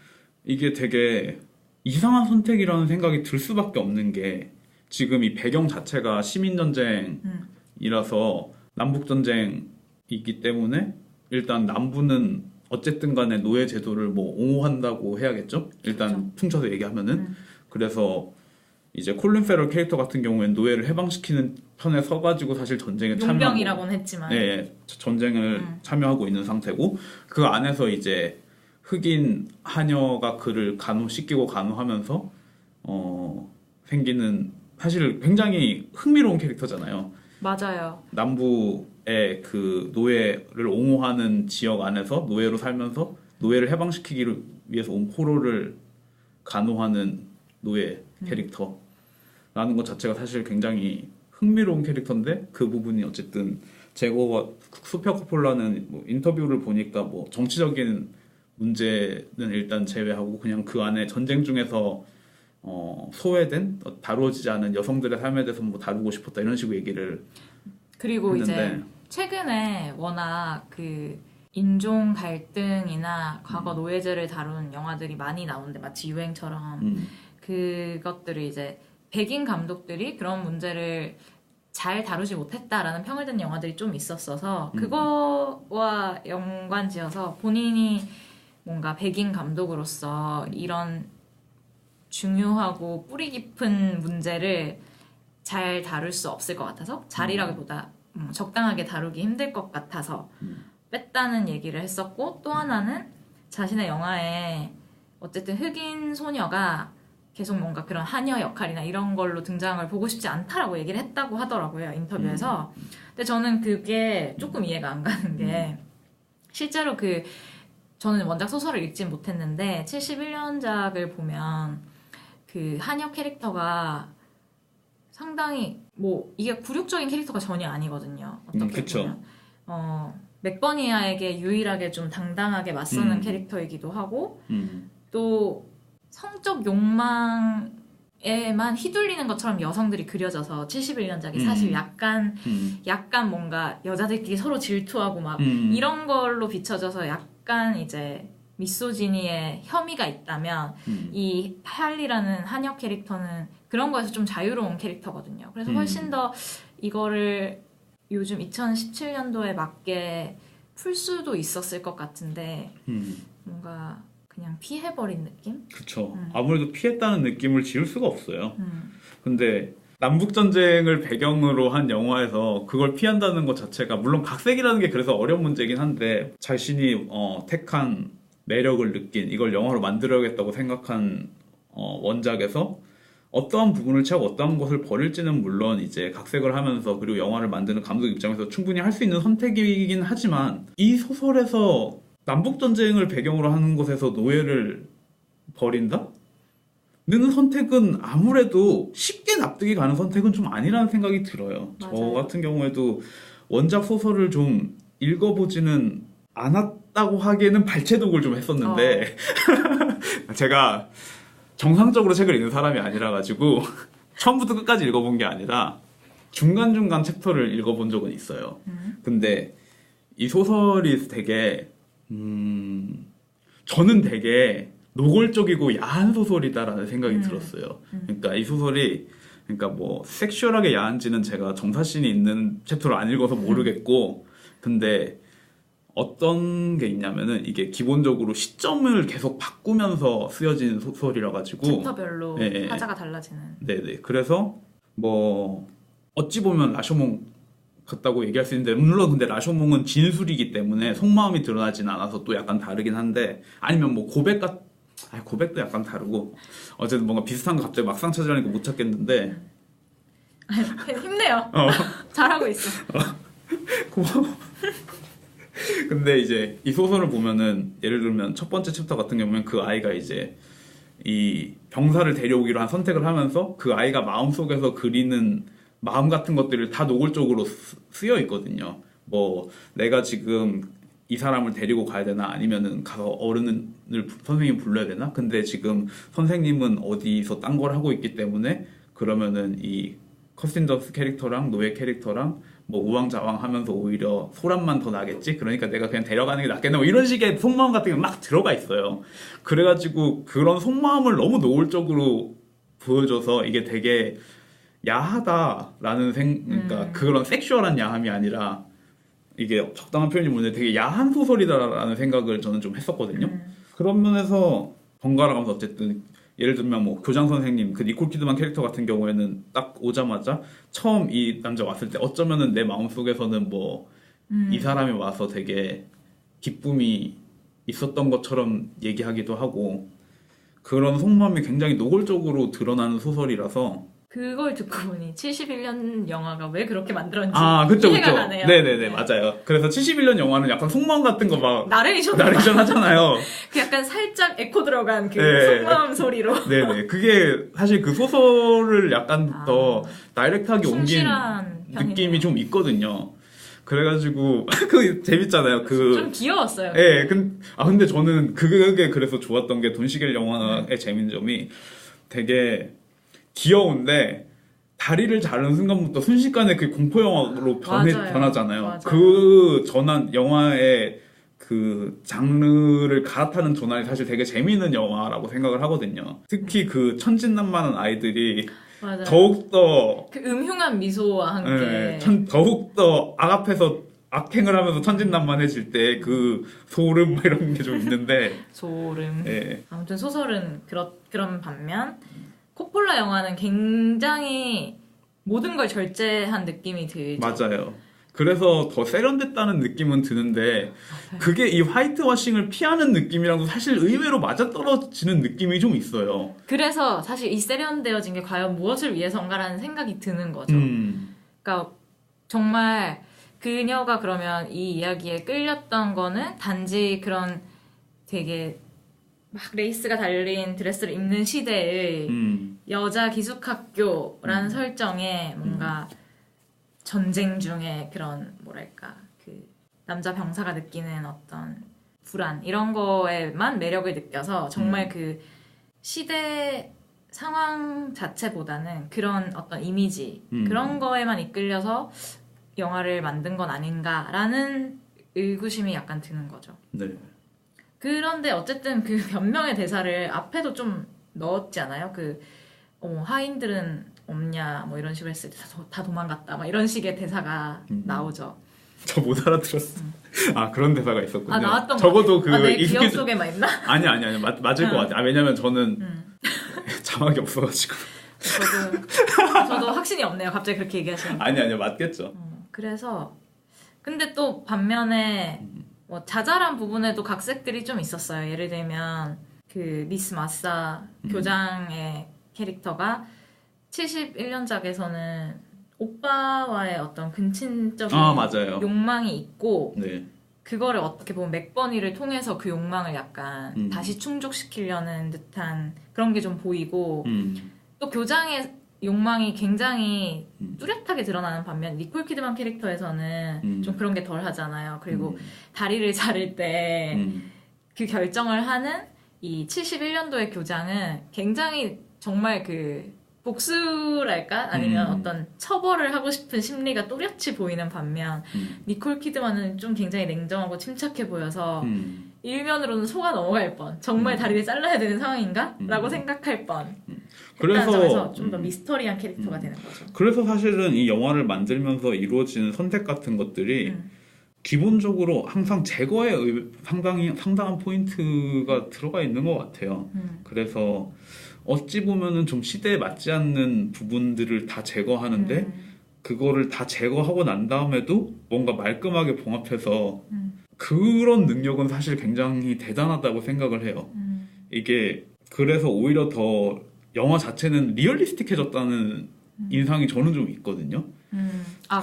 이게 되게 이상한 선택이라는 생각이 들 수밖에 없는 게 지금 이 배경 자체가 시민전쟁이라서 남북전쟁이기 때문에 일단 남부는 어쨌든 간에 노예 제도를 뭐 옹호한다고 해야겠죠? 일단 그렇죠. 퉁쳐서 얘기하면은 그래서 이제 콜린 페럴 캐릭터 같은 경우에는 노예를 해방시키는 편에 서가지고 사실 전쟁에 참여하고 용병이라고는 했지만 네, 전쟁을 참여하고 있는 상태고 그 안에서 이제 흑인 하녀가 그를 간호시키고 간호하면서 생기는 사실 굉장히 흥미로운 캐릭터잖아요. 맞아요. 남부의 그 노예를 옹호하는 지역 안에서 노예로 살면서 노예를 해방시키기를 위해서 온 포로를 간호하는 노예 캐릭터라는 것 자체가 사실 굉장히 흥미로운 캐릭터인데 그 부분이 어쨌든 소피아 코폴라는 뭐 인터뷰를 보니까 뭐 정치적인 문제는 일단 제외하고 그냥 그 안에 전쟁 중에서 소외된 다루어지지 않은 여성들의 삶에 대해서 뭐 다루고 싶었다 이런 식으로 얘기를 그리고 했는데 이제 최근에 워낙 그 인종 갈등이나 과거 노예제를 다룬 영화들이 많이 나오는데 마치 유행처럼 그것들을 이제 백인 감독들이 그런 문제를 잘 다루지 못했다라는 평을 듣는 영화들이 좀 있었어서 그거와 연관지어서 본인이 뭔가 백인 감독으로서 이런 중요하고 뿌리 깊은 문제를 잘 다룰 수 없을 것 같아서 잘이라기보다 적당하게 다루기 힘들 것 같아서 뺐다는 얘기를 했었고 또 하나는 자신의 영화에 어쨌든 흑인 소녀가 계속 뭔가 그런 하녀 역할이나 이런 걸로 등장을 보고 싶지 않다라고 얘기를 했다고 하더라고요, 인터뷰에서. 근데 저는 그게 조금 이해가 안 가는 게 실제로 저는 원작 소설을 읽진 못했는데 71년작을 보면 그 하녀 캐릭터가 상당히 뭐 이게 굴욕적인 캐릭터가 전혀 아니거든요. 어떻게 보면 맥버니아에게 유일하게 좀 당당하게 맞서는 캐릭터이기도 하고 또 성적 욕망에만 휘둘리는 것처럼 여성들이 그려져서 71년작이 사실 약간 뭔가 여자들끼리 서로 질투하고 막 이런 걸로 비춰져서 약간 이제 미소지니의 혐의가 있다면 이 할리라는 한여 캐릭터는 그런 거에서 좀 자유로운 캐릭터거든요. 그래서 훨씬 더 이거를 요즘 2017년도에 맞게 풀 수도 있었을 것 같은데 뭔가 그냥 피해버린 느낌? 그쵸. 아무래도 피했다는 느낌을 지울 수가 없어요. 근데 남북전쟁을 배경으로 한 영화에서 그걸 피한다는 것 자체가 물론 각색이라는 게 그래서 어려운 문제긴 한데 자신이 택한 매력을 느낀 이걸 영화로 만들어야겠다고 생각한 원작에서 어떠한 부분을 채우고 어떠한 것을 버릴지는 물론 이제 각색을 하면서 그리고 영화를 만드는 감독 입장에서 충분히 할 수 있는 선택이긴 하지만 이 소설에서 남북전쟁을 배경으로 하는 곳에서 노예를 버린다? 는 선택은 아무래도 쉽게 납득이 가는 선택은 좀 아니라는 생각이 들어요. 맞아요. 저 같은 경우에도 원작 소설을 좀 읽어보지는 않았다고 하기에는 발췌독을 좀 했었는데 제가 정상적으로 책을 읽는 사람이 아니라 가지고 처음부터 끝까지 읽어본 게 아니라 중간중간 챕터를 읽어본 적은 있어요. 근데 이 소설이 되게 저는 되게 노골적이고 야한 소설이다라는 생각이 들었어요. 그러니까 이 소설이 그러니까 뭐 섹슈얼하게 야한지는 제가 정사신이 있는 챕터를 안 읽어서 모르겠고 근데 어떤 게 있냐면은 이게 기본적으로 시점을 계속 바꾸면서 쓰여진 소설이라 가지고 챕터별로 네, 화자가 달라지는. 네네. 그래서 뭐 어찌 보면 라쇼몽 같다고 얘기할 수 있는데 물론 근데 라쇼몽은 진술이기 때문에 속마음이 드러나진 않아서 또 약간 다르긴 한데 아니면 뭐 고백도 약간 다르고 어쨌든 뭔가 비슷한 거 갑자기 막상 찾으려니까 못 찾겠는데 힘내요. 잘하고 있어. 고마워. 근데 이제 이 소설을 보면은 예를 들면 첫 번째 챕터 같은 경우는 그 아이가 이제 이 병사를 데려오기로 한 선택을 하면서 그 아이가 마음속에서 그리는 마음 같은 것들을 다 노골적으로 쓰여 있거든요. 뭐 내가 지금 이 사람을 데리고 가야 되나 아니면은 가서 어른을 선생님 불러야 되나? 근데 지금 선생님은 어디서 딴 걸 하고 있기 때문에 그러면은 이 커스틴더스 캐릭터랑 노예 캐릭터랑 뭐 우왕좌왕하면서 오히려 소란만 더 나겠지? 그러니까 내가 그냥 데려가는 게 낫겠네. 뭐 이런 식의 속마음 같은 게 막 들어가 있어요. 그래가지고 그런 속마음을 너무 노골적으로 보여줘서 이게 되게 야하다라는 그러니까 그런 섹슈얼한 야함이 아니라 이게 적당한 표현이 뭔데 되게 야한 소설이다라는 생각을 저는 좀 했었거든요. 그런 면에서 번갈아 가면서 어쨌든 예를 들면 뭐 교장 선생님 그 니콜 키드만 캐릭터 같은 경우에는 딱 오자마자 처음 이 남자 왔을 때 어쩌면은 내 마음속에서는 뭐 이 사람이 와서 되게 기쁨이 있었던 것처럼 얘기하기도 하고 그런 속마음이 굉장히 노골적으로 드러나는 소설이라서 그걸 듣고 보니 71년 영화가 왜 그렇게 만들었는지 그쵸, 이해가 그쵸. 가네요. 네네네, 맞아요. 그래서 71년 영화는 약간 속마음 같은 거 막 나레이션 하잖아요. 그 약간 살짝 에코 들어간 그 네. 속마음 소리로. 네네. 그게 사실 그 소설을 약간 더 다이렉트하게 옮긴 느낌이 좀 있거든요. 그래가지고 그 재밌잖아요. 좀 귀여웠어요. 예. 근데 저는 그게 그래서 좋았던 게 돈시겔 영화의 재밌는 점이 되게 귀여운데 다리를 자르는 순간부터 순식간에 그 공포 영화로 변하잖아요. 맞아요. 그 전환 영화의 그 장르를 갈아타는 전환이 사실 되게 재미있는 영화라고 생각을 하거든요. 특히 그 천진난만한 아이들이 맞아요. 더욱더 그 음흉한 미소와 함께 더욱더 앞에서 악행을 하면서 천진난만해질 때 그 소름 이런 게 좀 있는데 소름. 예. 아무튼 소설은 그런 반면 코폴라 영화는 굉장히 모든 걸 절제한 느낌이 들죠. 맞아요. 그래서 더 세련됐다는 느낌은 드는데 그게 이 화이트워싱을 피하는 느낌이랑도 사실 의외로 맞아떨어지는 느낌이 좀 있어요. 그래서 사실 이 세련되어진 게 과연 무엇을 위해서인가라는 생각이 드는 거죠. 그러니까 정말 그녀가 그러면 이 이야기에 끌렸던 거는 단지 그런 되게 막 레이스가 달린 드레스를 입는 시대의 여자 기숙학교라는 설정에 뭔가 전쟁 중에 그런 뭐랄까 그 남자 병사가 느끼는 어떤 불안 이런 거에만 매력을 느껴서 정말 그 시대 상황 자체보다는 그런 어떤 이미지 그런 거에만 이끌려서 영화를 만든 건 아닌가라는 의구심이 약간 드는 거죠. 네. 그런데 어쨌든 그 변명의 대사를 앞에도 좀 넣었지 않아요? 하인들은 없냐 뭐 이런 식으로 했을 때 다 도망갔다 막 이런 식의 대사가 나오죠. 저 못 알아들었어. 아 그런 대사가 있었군요. 나왔던 적어도 거 내 기억 속에만 있나? 아니 맞을 것 같아. 왜냐면 저는 자막이 없어가지고. 저도 확신이 없네요. 갑자기 그렇게 얘기하시는. 아니 맞겠죠. 그래서 근데 또 반면에 뭐 자잘한 부분에도 각색들이 좀 있었어요. 예를 들면 그 미스 마사 교장의 캐릭터가 71년작에서는 오빠와의 어떤 근친적인 욕망이 있고 네. 그거를 어떻게 보면 맥버니를 통해서 그 욕망을 약간 다시 충족시키려는 듯한 그런 게 좀 보이고 또 교장의 욕망이 굉장히 뚜렷하게 드러나는 반면 니콜 키드만 캐릭터에서는 좀 그런 게 덜 하잖아요. 그리고 다리를 자를 때 그 결정을 하는 이 71년도의 교장은 굉장히 정말 그 복수랄까? 아니면 어떤 처벌을 하고 싶은 심리가 또렷이 보이는 반면 니콜 키드만은 좀 굉장히 냉정하고 침착해 보여서 일면으로는 속아 넘어갈 뻔. 정말 다리를 잘라야 되는 상황인가? 라고 생각할 뻔. 그래서 좀 더 미스터리한 캐릭터가 되는 거죠. 그래서 사실은 이 영화를 만들면서 이루어지는 선택 같은 것들이 기본적으로 항상 제거에 상당한 포인트가 들어가 있는 것 같아요. 그래서 어찌 보면은 좀 시대에 맞지 않는 부분들을 다 제거하는데 그거를 다 제거하고 난 다음에도 뭔가 말끔하게 봉합해서 그런 능력은 사실 굉장히 대단하다고 생각을 해요. 이게 그래서 오히려 더 영화 자체는 리얼리스틱해졌다는 인상이 저는 좀 있거든요.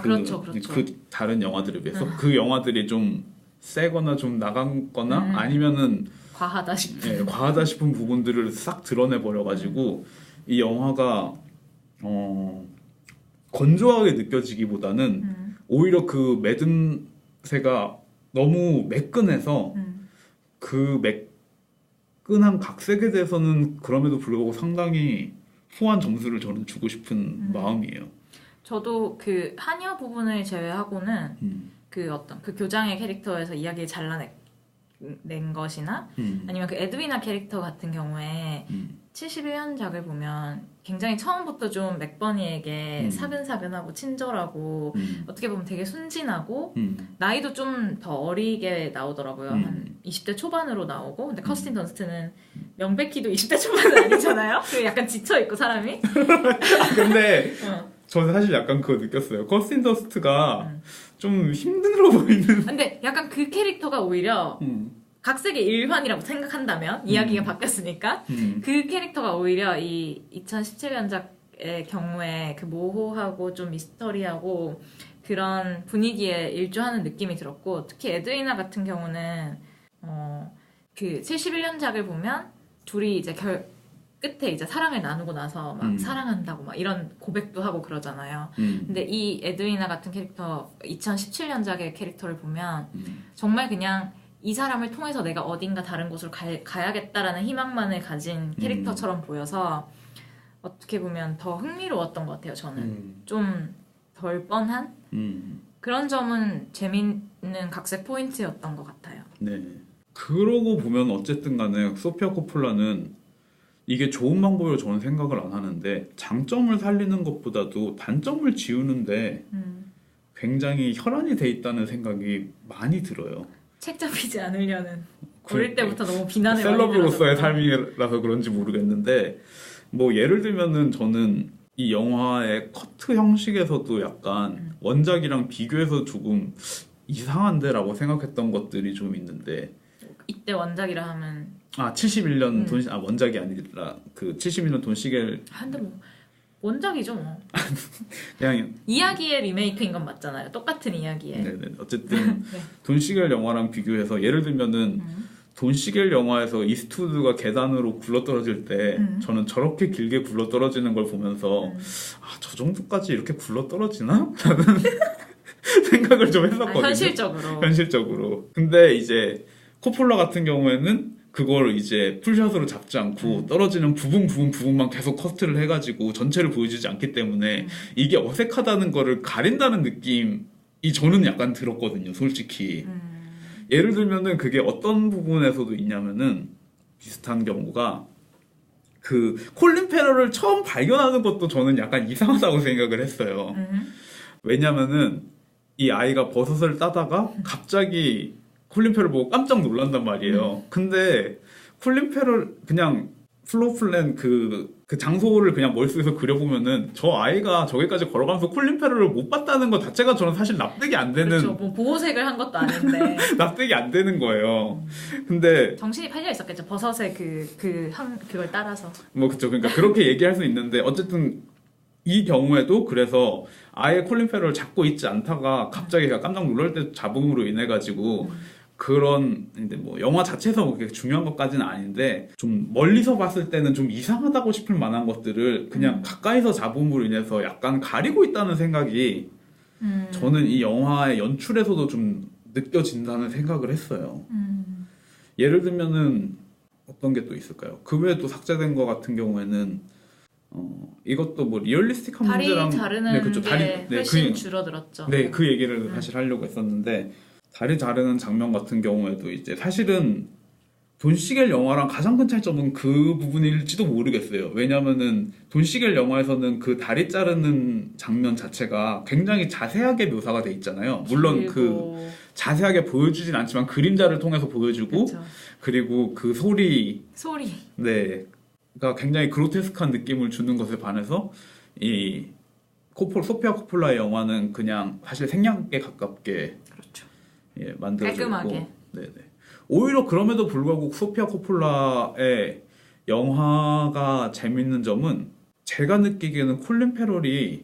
그렇죠. 그 다른 영화들에 비해서 그 영화들이 좀 세거나 좀 나갔거나 아니면은 과하다 싶은 부분들을 싹 드러내 버려가지고 이 영화가 건조하게 느껴지기보다는 오히려 그 매듭새가 너무 매끈해서 그 매끈한 각색에 대해서는 그럼에도 불구하고 상당히 후한 점수를 저는 주고 싶은 마음이에요. 저도 그 하녀 부분을 제외하고는 그 교장의 캐릭터에서 이야기를 잘라낸 것이나 아니면 그 에드위나 캐릭터 같은 경우에 71년작을 보면 굉장히 처음부터 좀 맥버니에게 사근사근하고 친절하고 어떻게 보면 되게 순진하고 나이도 좀 더 어리게 나오더라고요. 한 20대 초반으로 나오고 근데 커스틴 던스트는 명백히도 20대 초반은 아니잖아요. 그 약간 지쳐있고 사람이. 근데 저는 사실 약간 그거 느꼈어요. 커스틴 던스트가 좀 힘들어 보이는. 근데 약간 그 캐릭터가 오히려 각색의 일환이라고 생각한다면 이야기가 바뀌었으니까 그 캐릭터가 오히려 이 2017년작의 경우에 그 모호하고 좀 미스터리하고 그런 분위기에 일조하는 느낌이 들었고 특히 에드위나 같은 경우는 그 71년작을 보면 둘이 이제 끝에 이제 사랑을 나누고 나서 막 사랑한다고 막 이런 고백도 하고 그러잖아요. 근데 이 에드위나 같은 캐릭터 2017년작의 캐릭터를 보면 정말 그냥 이 사람을 통해서 내가 어딘가 다른 곳으로 가야겠다라는 희망만을 가진 캐릭터처럼 보여서 어떻게 보면 더 흥미로웠던 것 같아요. 저는 좀 덜 뻔한 그런 점은 재밌는 각색 포인트였던 것 같아요. 네. 그러고 보면 어쨌든 간에 소피아 코폴라는 이게 좋은 방법으로 저는 생각을 안 하는데 장점을 살리는 것보다도 단점을 지우는데 굉장히 혈안이 돼 있다는 생각이 많이 들어요. 책 잡히지 않으려는 어릴 때부터 너무 비난을 많이 셀러브로서의 삶이라서 그런지 모르겠는데 뭐 예를 들면은 저는 이 영화의 커트 형식에서도 약간 원작이랑 비교해서 조금 이상한데라고 생각했던 것들이 좀 있는데 이때 원작이라 하면 71년 원작이 아니라 그 71년 돈 시겔 근데 뭐 원작이죠 뭐. 그냥 이야기의 리메이크인 건 맞잖아요. 똑같은 이야기에. 네네 어쨌든 네. 돈 시겔 영화랑 비교해서 예를 들면은 돈 시겔 영화에서 이스트우드가 계단으로 굴러떨어질 때 저는 저렇게 길게 굴러떨어지는 걸 보면서 저 정도까지 이렇게 굴러떨어지나? 라는 생각을 좀 했었거든요. 현실적으로. 근데 이제 코폴라 같은 경우에는 그걸 이제 풀샷으로 잡지 않고 떨어지는 부분만 계속 커트를 해가지고 전체를 보여주지 않기 때문에 이게 어색하다는 거를 가린다는 느낌이 저는 약간 들었거든요, 솔직히. 예를 들면은 그게 어떤 부분에서도 있냐면은 비슷한 경우가 그 콜린 페럴을 처음 발견하는 것도 저는 약간 이상하다고 생각을 했어요. 왜냐면은 이 아이가 버섯을 따다가 갑자기 콜린 페럴 보고 깜짝 놀란단 말이에요. 근데 콜린 페럴 그냥 플로우 플랜 그 장소를 그냥 머릿속에서 그려보면은 저 아이가 저기까지 걸어가면서 콜린 페럴을 못 봤다는 것 자체가 저는 사실 납득이 안 되는. 그렇죠. 뭐 보호색을 한 것도 아닌데. 납득이 안 되는 거예요. 근데 정신이 팔려 있었겠죠. 버섯의 그걸 따라서. 뭐 그쵸. 그러니까 그렇게 얘기할 수 있는데 어쨌든 이 경우에도 그래서 아예 콜린 페럴을 잡고 있지 않다가 갑자기 깜짝 놀랄 때 잡음으로 인해 가지고 그런 근데 뭐 영화 자체에서 그렇게 중요한 것까지는 아닌데 좀 멀리서 봤을 때는 좀 이상하다고 싶을 만한 것들을 그냥 가까이서 잡음으로 인해서 약간 가리고 있다는 생각이 저는 이 영화의 연출에서도 좀 느껴진다는 생각을 했어요. 예를 들면은 어떤 게 또 있을까요? 그 외에 또 삭제된 거 같은 경우에는 이것도 뭐 리얼리스틱한 문제랑 다리 자르는 네, 그쵸. 게 훨씬 줄어들었죠. 네, 그 얘기를 사실 하려고 했었는데 다리 자르는 장면 같은 경우에도 이제 사실은 돈 시겔 영화랑 가장 큰 차이점은 그 부분일지도 모르겠어요. 왜냐면은 돈 시겔 영화에서는 그 다리 자르는 장면 자체가 굉장히 자세하게 묘사가 돼 있잖아요. 물론 그 자세하게 보여주진 않지만 그림자를 통해서 보여주고 그쵸. 그리고 그 소리 가 굉장히 그로테스크한 느낌을 주는 것에 반해서 이 소피아 코폴라의 영화는 그냥 사실 생략에 가깝게 그렇죠. 예, 만들어졌고 깔끔하게. 네네. 오히려 그럼에도 불구하고 소피아 코폴라의 영화가 재밌는 점은 제가 느끼기에는 콜린 페럴이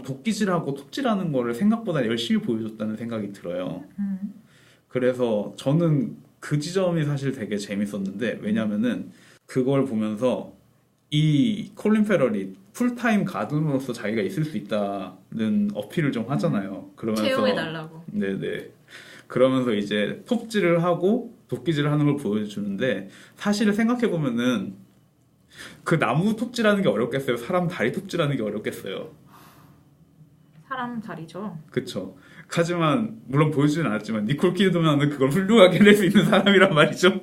도끼질하고 톱질하는 거를 생각보다 열심히 보여줬다는 생각이 들어요. 그래서 저는 그 지점이 사실 되게 재밌었는데 왜냐면은 그걸 보면서 이 콜린 페럴이 풀타임 가든으로서 자기가 있을 수 있다는 어필을 좀 하잖아요. 그러면서 채용해달라고. 네네. 그러면서 이제 톱질을 하고 도끼질을 하는 걸 보여주는데 사실 생각해보면은 그 나무 톱질하는 게 어렵겠어요? 사람 다리 톱질하는 게 어렵겠어요? 사람 다리죠. 그쵸. 하지만 물론 보여주진 않았지만 니콜 키드만은 그걸 훌륭하게 낼 수 있는 사람이란 말이죠.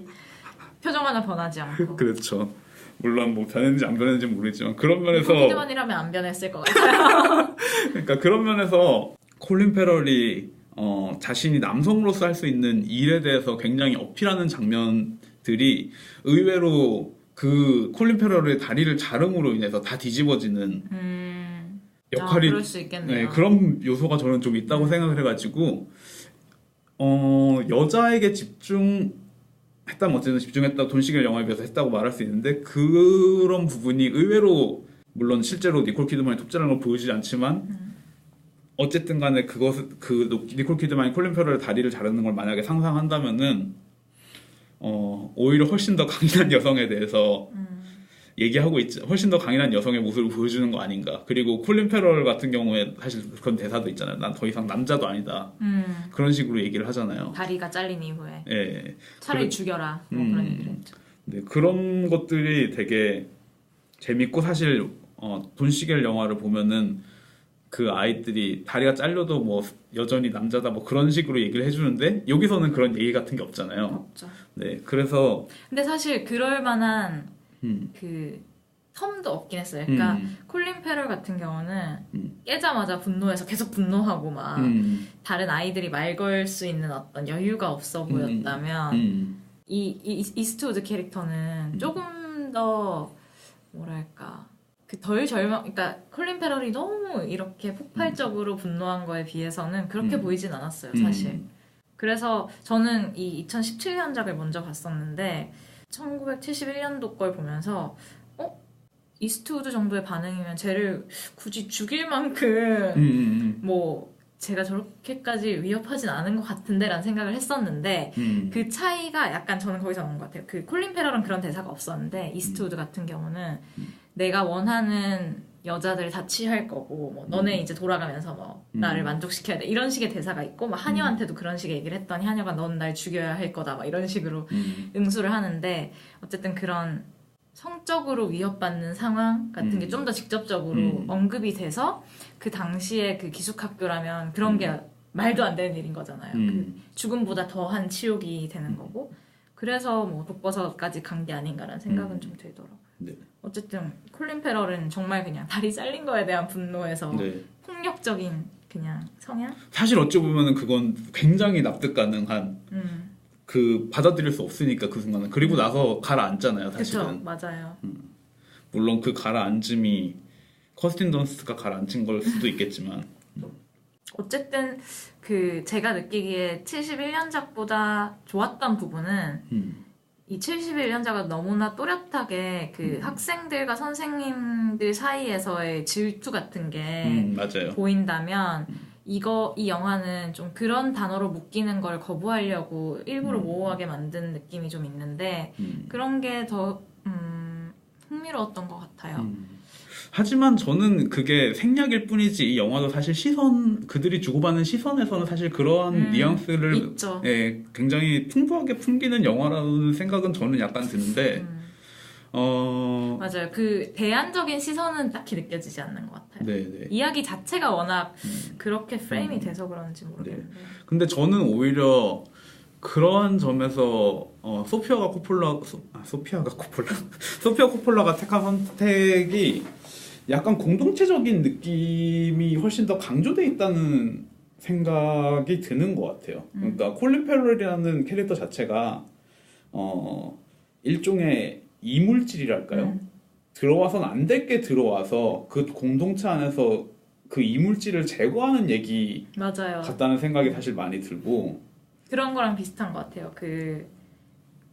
표정 하나 변하지 않고. 그렇죠. 물론 뭐 변했는지 안 변했는지 모르겠지만 그런 면에서 니콜 키드만이라면 안 변했을 것 같아요. 그러니까 그런 면에서 콜린 페럴이 자신이 남성으로서 할 수 있는 일에 대해서 굉장히 어필하는 장면들이 의외로 그 콜린 페럴의 다리를 자름으로 인해서 다 뒤집어지는 역할이 그럴 수 있겠네요. 네, 그런 요소가 저는 좀 있다고 생각을 해가지고 여자에게 집중했다면 어쨌든 집중했다 돈 시겔 영화에 비해서 했다고 말할 수 있는데 그런 부분이 의외로 물론 실제로 니콜 키드만이 톱질하는 걸 보여주지 않지만 어쨌든 간에 니콜 키드만이 콜린 페럴의 다리를 자르는 걸 만약에 상상한다면은 오히려 훨씬 더 강인한 여성에 대해서 얘기하고 있지 훨씬 더 강인한 여성의 모습을 보여주는 거 아닌가. 그리고 콜린 페럴 같은 경우에 사실 그런 대사도 있잖아요. 난 더 이상 남자도 아니다. 그런 식으로 얘기를 하잖아요. 다리가 잘린 이후에 예. 차라리 죽여라 뭐 그런 얘기를 했죠. 네, 그런 것들이 되게 재밌고 사실 돈 시겔 영화를 보면은 그 아이들이 다리가 잘려도 뭐 여전히 남자다 뭐 그런 식으로 얘기를 해주는데 여기서는 그런 얘기 같은 게 없잖아요. 없죠. 네, 그래서 근데 사실 그럴 만한 그 섬도 없긴 했어요. 그러니까 콜린 페럴 같은 경우는 깨자마자 분노해서 계속 분노하고 막 다른 아이들이 말 걸 수 있는 어떤 여유가 없어 보였다면 이 이스트우드 캐릭터는 조금 더 뭐랄까 그 덜 절망, 그러니까 콜린 페럴이 너무 이렇게 폭발적으로 분노한 거에 비해서는 그렇게 보이진 않았어요, 사실. 그래서 저는 이 2017년작을 먼저 봤었는데 1971년도 걸 보면서 이스트우드 정도의 반응이면 쟤를 굳이 죽일 만큼 뭐 제가 저렇게까지 위협하진 않은 것 같은데 라는 생각을 했었는데 그 차이가 약간 저는 거기서 나온 것 같아요. 그 콜린 페럴은 그런 대사가 없었는데 이스트우드 같은 경우는 내가 원하는 여자들 다 취할 거고 뭐 너네 이제 돌아가면서 뭐 나를 만족시켜야 돼 이런 식의 대사가 있고 막 한여한테도 그런 식의 얘기를 했더니 한여가 넌 날 죽여야 할 거다 막 이런 식으로 응수를 하는데 어쨌든 그런 성적으로 위협받는 상황 같은 게 좀 더 직접적으로 언급이 돼서 그 당시에 그 기숙학교라면 그런 게 말도 안 되는 일인 거잖아요. 그 죽음보다 더한 치욕이 되는 거고 그래서 뭐 독버섯까지 간 게 아닌가라는 생각은 좀 들더라고요. 네. 어쨌든 콜린 페럴은 정말 그냥 다리 잘린 거에 대한 분노에서 네. 폭력적인 그냥 성향? 사실 어찌 보면은 그건 굉장히 납득 가능한 그 받아들일 수 없으니까 그 순간은 그리고 나서 가라앉잖아요 사실은. 그쵸 맞아요. 물론 그 가라앉음이 커스틴 던스트가 가라앉힌 걸 수도 있겠지만 어쨌든 그 제가 느끼기에 71년작보다 좋았던 부분은 이 71년작은 너무나 또렷하게 그 학생들과 선생님들 사이에서의 질투 같은 게 맞아요. 보인다면 이 영화는 좀 그런 단어로 묶이는 걸 거부하려고 일부러 모호하게 만든 느낌이 좀 있는데 그런 게 더 흥미로웠던 것 같아요. 하지만 저는 그게 생략일 뿐이지 이 영화도 사실 그들이 주고받는 시선에서는 사실 그러한 뉘앙스를 굉장히 풍부하게 풍기는 영화라는 생각은 저는 약간 드는데 맞아요. 그 대안적인 시선은 딱히 느껴지지 않는 것 같아요. 네네. 이야기 자체가 워낙 그렇게 프레임이 돼서 그런지 모르겠는데. 네. 근데 저는 오히려 그러한 점에서 소피아 코폴라가 택한 선택이 약간 공동체적인 느낌이 훨씬 더 강조돼 있다는 생각이 드는 것 같아요. 그러니까 콜린 페럴이라는 캐릭터 자체가 일종의 이물질이랄까요? 들어와서는 안 될 게 들어와서 그 공동체 안에서 그 이물질을 제거하는 얘기 맞아요. 같다는 생각이 사실 많이 들고 그런 거랑 비슷한 것 같아요. 그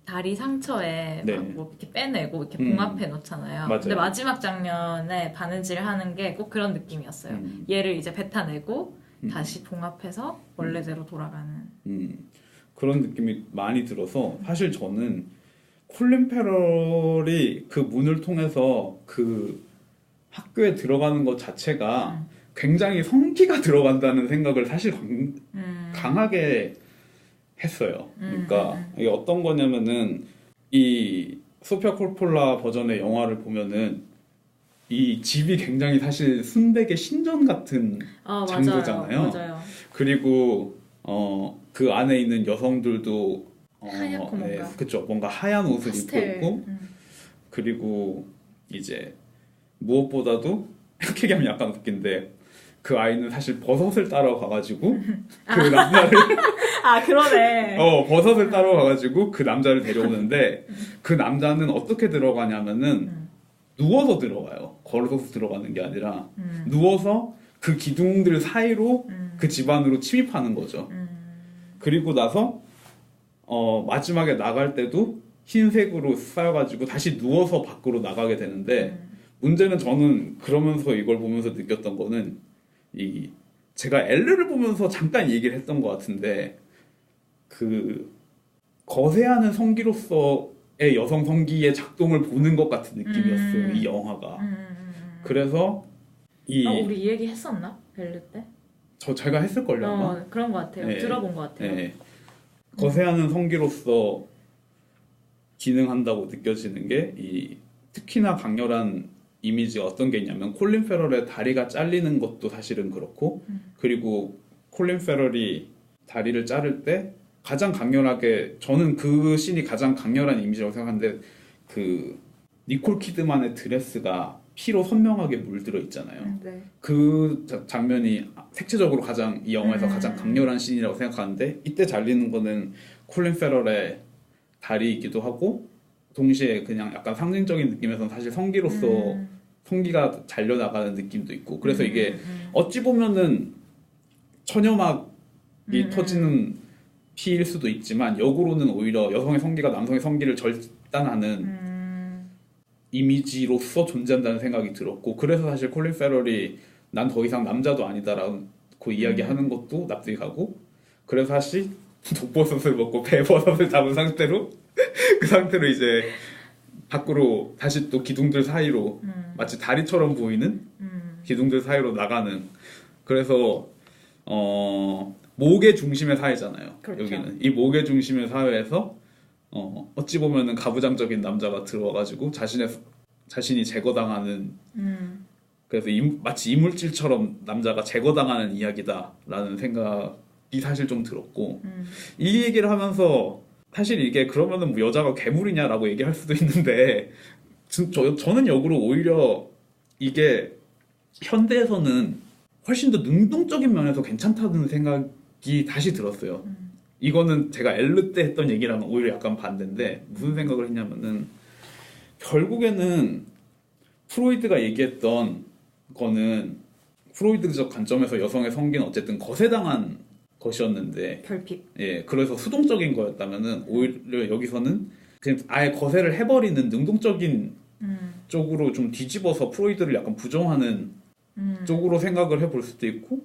다리 상처에 네. 막 뭐 이렇게 빼내고 이렇게 봉합해 놓잖아요. 맞아요. 근데 마지막 장면에 바느질 하는 게 꼭 그런 느낌이었어요. 얘를 이제 뱉어내고 다시 봉합해서 원래대로 돌아가는. 그런 느낌이 많이 들어서 사실 저는 콜린 페럴이 그 문을 통해서 그 학교에 들어가는 것 자체가 굉장히 성기가 들어간다는 생각을 사실 강하게 했어요. 그러니까 이게 어떤 거냐면은 이 소피아 코폴라 버전의 영화를 보면은 이 집이 굉장히 사실 순백의 신전 같은 장소잖아요. 맞아요. 그리고 그 안에 있는 여성들도 하얗고 뭔가 그쵸, 뭔가 하얀 옷을 파스텔. 입고 있고 그리고 이제 무엇보다도 이렇게 얘기하면 약간 웃긴데 그 아이는 사실 버섯을 따러 가가지고 그 남자를 그러네. 버섯을 따러 가가지고 그 남자를 데려오는데 그 남자는 어떻게 들어가냐면은 누워서 들어가요. 걸어서 들어가는 게 아니라 누워서 그 기둥들 사이로 그 집 안으로 침입하는 거죠. 그리고 나서 마지막에 나갈 때도 흰색으로 쌓여가지고 다시 누워서 밖으로 나가게 되는데 문제는 저는 그러면서 이걸 보면서 느꼈던 거는 제가 엘르를 보면서 잠깐 얘기를 했던 것 같은데 그 거세하는 성기로서의 여성 성기의 작동을 보는 것 같은 느낌이었어요. 이 영화가. 그래서 우리 이 얘기 했었나? 벨르 때? 제가 했을걸요 아마? 그런 것 같아요. 네. 들어본 것 같아요. 네. 거세하는 성기로서 기능한다고 느껴지는 게 특히나 강렬한 이미지가 어떤 게 있냐면 콜린 페럴의 다리가 잘리는 것도 사실은 그렇고 그리고 콜린 페럴이 다리를 자를 때 가장 강렬하게 저는 그 씬이 가장 강렬한 이미지라고 생각하는데 그 니콜 키드만의 드레스가 피로 선명하게 물들어 있잖아요. 네. 그 장면이 색채적으로 이 영화에서 가장 강렬한 씬이라고 생각하는데 이때 잘리는 거는 콜린 페럴의 다리이기도 하고 동시에 그냥 약간 상징적인 느낌에서는 사실 성기로서 성기가 잘려나가는 느낌도 있고 그래서 이게 어찌 보면은 처녀막이 터지는 피일 수도 있지만 역으로는 오히려 여성의 성기가 남성의 성기를 절단하는 이미지로서 존재한다는 생각이 들었고 그래서 사실 콜린 페럴이 난 더 이상 남자도 아니다라고 이야기하는 것도 납득이 가고 그래서 사실 독버섯을 먹고 배버섯을 잡은 상태로 그 상태로 이제 밖으로 다시 또 기둥들 사이로 마치 다리처럼 보이는 기둥들 사이로 나가는 그래서 목의 중심의 사회잖아요. 그렇죠. 여기는 이 목의 중심의 사회에서 어찌 보면은 가부장적인 남자가 들어와가지고 자신이 제거당하는 그래서 마치 이물질처럼 남자가 제거당하는 이야기다라는 생각이 사실 좀 들었고 이 얘기를 하면서 사실 이게 그러면은 뭐 여자가 괴물이냐라고 얘기할 수도 있는데 저는 역으로 오히려 이게 현대에서는 훨씬 더 능동적인 면에서 괜찮다는 생각이 다시 들었어요. 이거는 제가 엘르 때 했던 얘기랑은 오히려 약간 반대인데 무슨 생각을 했냐면은 결국에는 프로이드가 얘기했던 거는 프로이드적 관점에서 여성의 성기는 어쨌든 거세당한 것이었는데 결핍. 예, 그래서 수동적인 거였다면은 오히려 여기서는 그냥 아예 거세를 해버리는 능동적인 쪽으로 좀 뒤집어서 프로이드를 약간 부정하는 쪽으로 생각을 해볼 수도 있고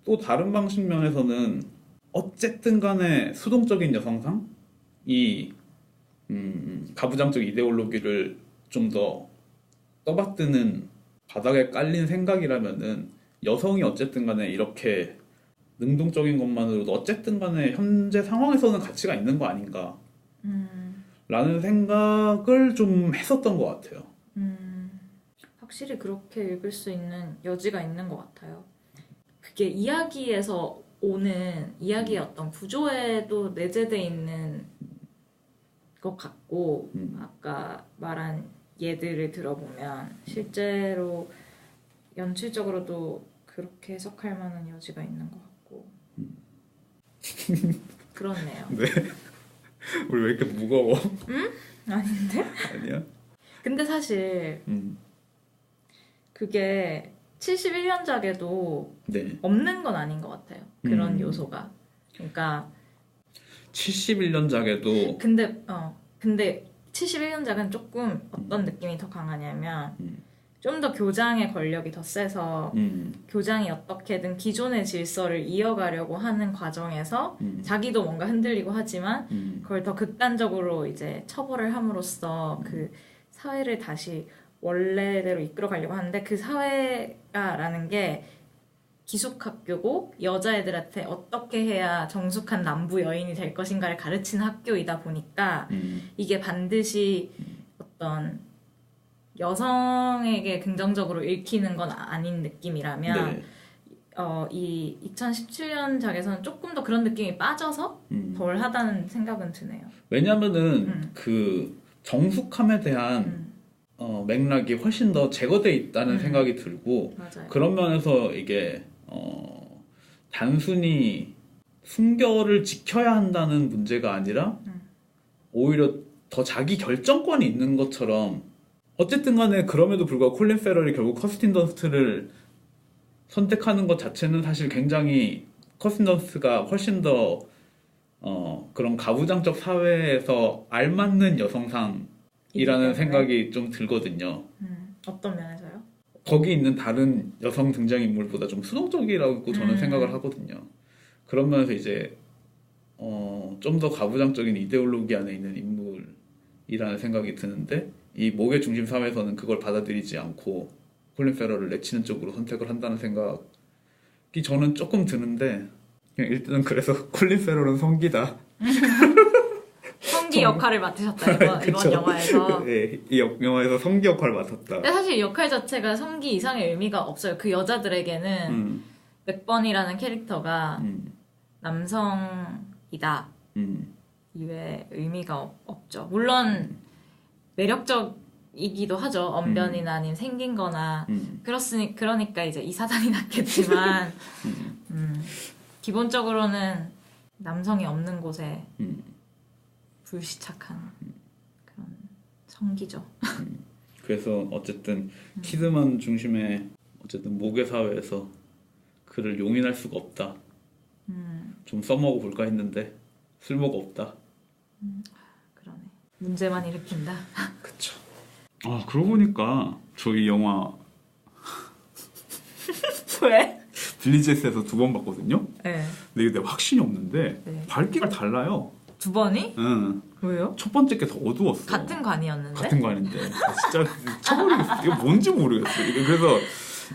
또 다른 방식 면에서는 어쨌든 간에 수동적인 여성상이 가부장적 이데올로기를 좀 더 떠받드는 바닥에 깔린 생각이라면은 여성이 어쨌든 간에 이렇게 능동적인 것만으로도 어쨌든 간에 현재 상황에서는 가치가 있는 거 아닌가 라는 생각을 좀 했었던 것 같아요. 확실히 그렇게 읽을 수 있는 여지가 있는 것 같아요. 그게 이야기에서 오는 이야기의 어떤 구조에도 내재되어 있는 것 같고 아까 말한 예들을 들어보면 실제로 연출적으로도 그렇게 해석할 만한 여지가 있는 것 같고 그렇네요. 네. 우리 왜 이렇게 무거워? 응? 아닌데? 아니야? 근데 사실 그게 71년작에도 네. 없는 건 아닌 것 같아요. 그런 요소가. 그러니까 71년작에도 근데 71년작은 조금 어떤 느낌이 더 강하냐면 좀 더 교장의 권력이 더 세서 교장이 어떻게든 기존의 질서를 이어가려고 하는 과정에서 자기도 뭔가 흔들리고 하지만 그걸 더 극단적으로 이제 처벌을 함으로써 그 사회를 다시 원래대로 이끌어가려고 하는데 그 사회라는 게 기숙학교고 여자애들한테 어떻게 해야 정숙한 남부 여인이 될 것인가를 가르치는 학교이다 보니까 이게 반드시 어떤 여성에게 긍정적으로 읽히는 건 아닌 느낌이라면 네. 이 2017년작에서는 조금 더 그런 느낌이 빠져서 덜 하다는 생각은 드네요. 왜냐면은 그 정숙함에 대한 맥락이 훨씬 더 제거돼 있다는 생각이 들고 맞아요. 그런 면에서 이게 단순히 순결을 지켜야 한다는 문제가 아니라 오히려 더 자기 결정권이 있는 것처럼 어쨌든 간에 그럼에도 불구하고 콜린 페럴이 결국 커스틴 던스트를 선택하는 것 자체는 사실 굉장히 커스틴 던스트가 훨씬 더 그런 가부장적 사회에서 알맞는 여성상이라는 생각이 좀 들거든요. 어떤 면에서요? 거기 있는 다른 여성 등장인물보다 좀 수동적이라고 저는 생각을 하거든요. 그런 면에서 이제 좀 더 가부장적인 이데올로기 안에 있는 인물이라는 생각이 드는데 이 목의 중심 사회에서는 그걸 받아들이지 않고 콜린 페럴을 내치는 쪽으로 선택을 한다는 생각이 저는 조금 드는데 그냥 일단은 그래서 콜린 페럴은 성기다. 성기 역할을 맡으셨다 이번 영화에서. 네, 이 영화에서 성기 역할을 맡았다. 근데 사실 역할 자체가 성기 이상의 의미가 없어요. 그 여자들에게는 맥번이라는 캐릭터가 남성이다 이외에 의미가 없죠. 물론 매력적이기도 하죠. 언변이나 아니면 생긴거나 그러니까 이제 이 사단이 났겠지만 기본적으로는 남성이 없는 곳에 불시착한 그런 성기죠. 그래서 어쨌든 키드만 중심의 어쨌든 모계 사회에서 그를 용인할 수가 없다. 좀 써먹어 볼까 했는데 쓸모가 없다. 그러네. 문제만 일으킨다. 그쵸. 아 그러고 보니까 저희 영화 왜? 빌리지에스에서 2번 봤거든요. 네. 근데 이게 내가 확신이 없는데 네. 밝기가 달라요. 2번이? 응. 왜요? 첫 번째 게 더 어두웠어. 같은 관이었는데? 같은 관인데 진짜 쳐버리겠어. 이거 뭔지 모르겠어. 그래서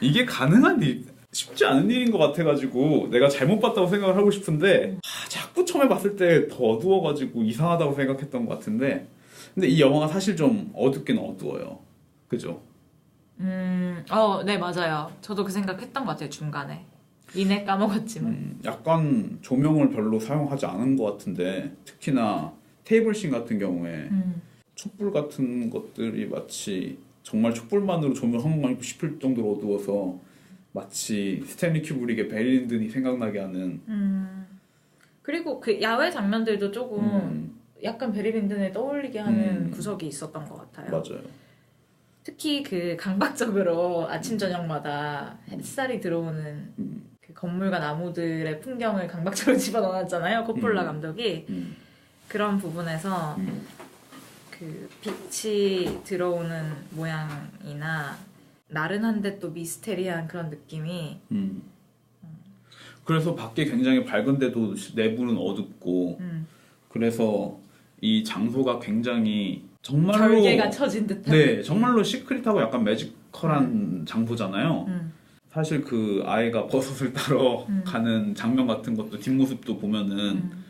이게 가능한 일 쉽지 않은 일인 것 같아가지고 내가 잘못 봤다고 생각을 하고 싶은데 자꾸 처음에 봤을 때 더 어두워가지고 이상하다고 생각했던 것 같은데 근데 이 영화가 사실 좀 어둡긴 어두워요. 그죠? 네 맞아요. 저도 그 생각했던 것 같아요 중간에. 이내 까먹었지만. 약간 조명을 별로 사용하지 않은 것 같은데 특히나 테이블씬 같은 경우에 촛불 같은 것들이 마치 정말 촛불만으로 조명하고 싶을 정도로 어두워서 마치 스탠리 큐브릭의 베릴린든이 생각나게 하는 그리고 그 야외 장면들도 조금 약간 베리 린든을 떠올리게 하는 구석이 있었던 것 같아요. 맞아요. 특히 그 강박적으로 아침 저녁마다 햇살이 들어오는 그 건물과 나무들의 풍경을 강박적으로 집어넣었잖아요. 코폴라 감독이. 그런 부분에서 그 빛이 들어오는 모양이나 나른한데 또 미스테리한 그런 느낌이 그래서 밖에 굉장히 밝은데도 내부는 어둡고 그래서 이 장소가 굉장히 정말로 결계가 처진 듯한 네 정말로 시크릿하고 약간 매지컬한 장소잖아요. 사실 그 아이가 버섯을 따러 가는 장면 같은 것도 뒷모습도 보면은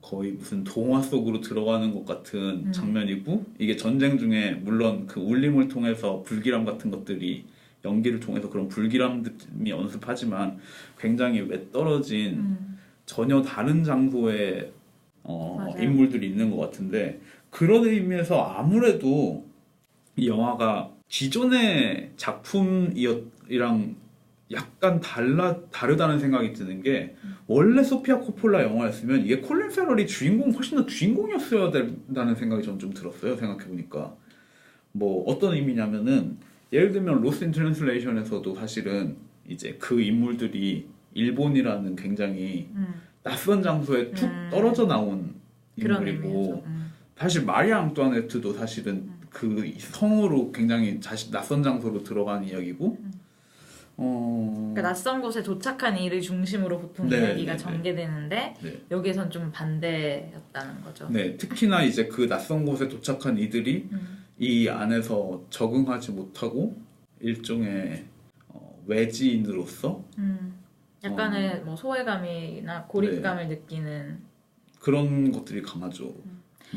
거의 무슨 동화 속으로 들어가는 것 같은 장면이고 이게 전쟁 중에 물론 그 울림을 통해서 불길함 같은 것들이 연기를 통해서 그런 불길함이 연습하지만 굉장히 외떨어진 전혀 다른 장소에 인물들이 있는 것 같은데 그런 의미에서 아무래도 이 영화가 기존의 작품이랑 약간 다르다는 생각이 드는 게 원래 소피아 코폴라 영화였으면 이게 콜린 페럴이 훨씬 더 주인공이었어야 된다는 생각이 좀 들었어요. 생각해보니까 뭐 어떤 의미냐면은 예를 들면 로스트 인 트랜슬레이션에서도 사실은 이제 그 인물들이 일본이라는 굉장히 낯선 장소에 툭 떨어져 나온 인물이고 사실 마리아 앙뚜아네트도 사실은 그 성으로 굉장히 낯선 장소로 들어간 이야기고 그러니까 낯선 곳에 도착한 일을 중심으로 보통 이야기가 전개되는데 여기선 좀 반대였다는 거죠. 네, 특히나 이제 그 낯선 곳에 도착한 이들이 이 안에서 적응하지 못하고 일종의 외지인으로서 약간의 뭐 소외감이나 고립감을 느끼는 그런 것들이 강하죠.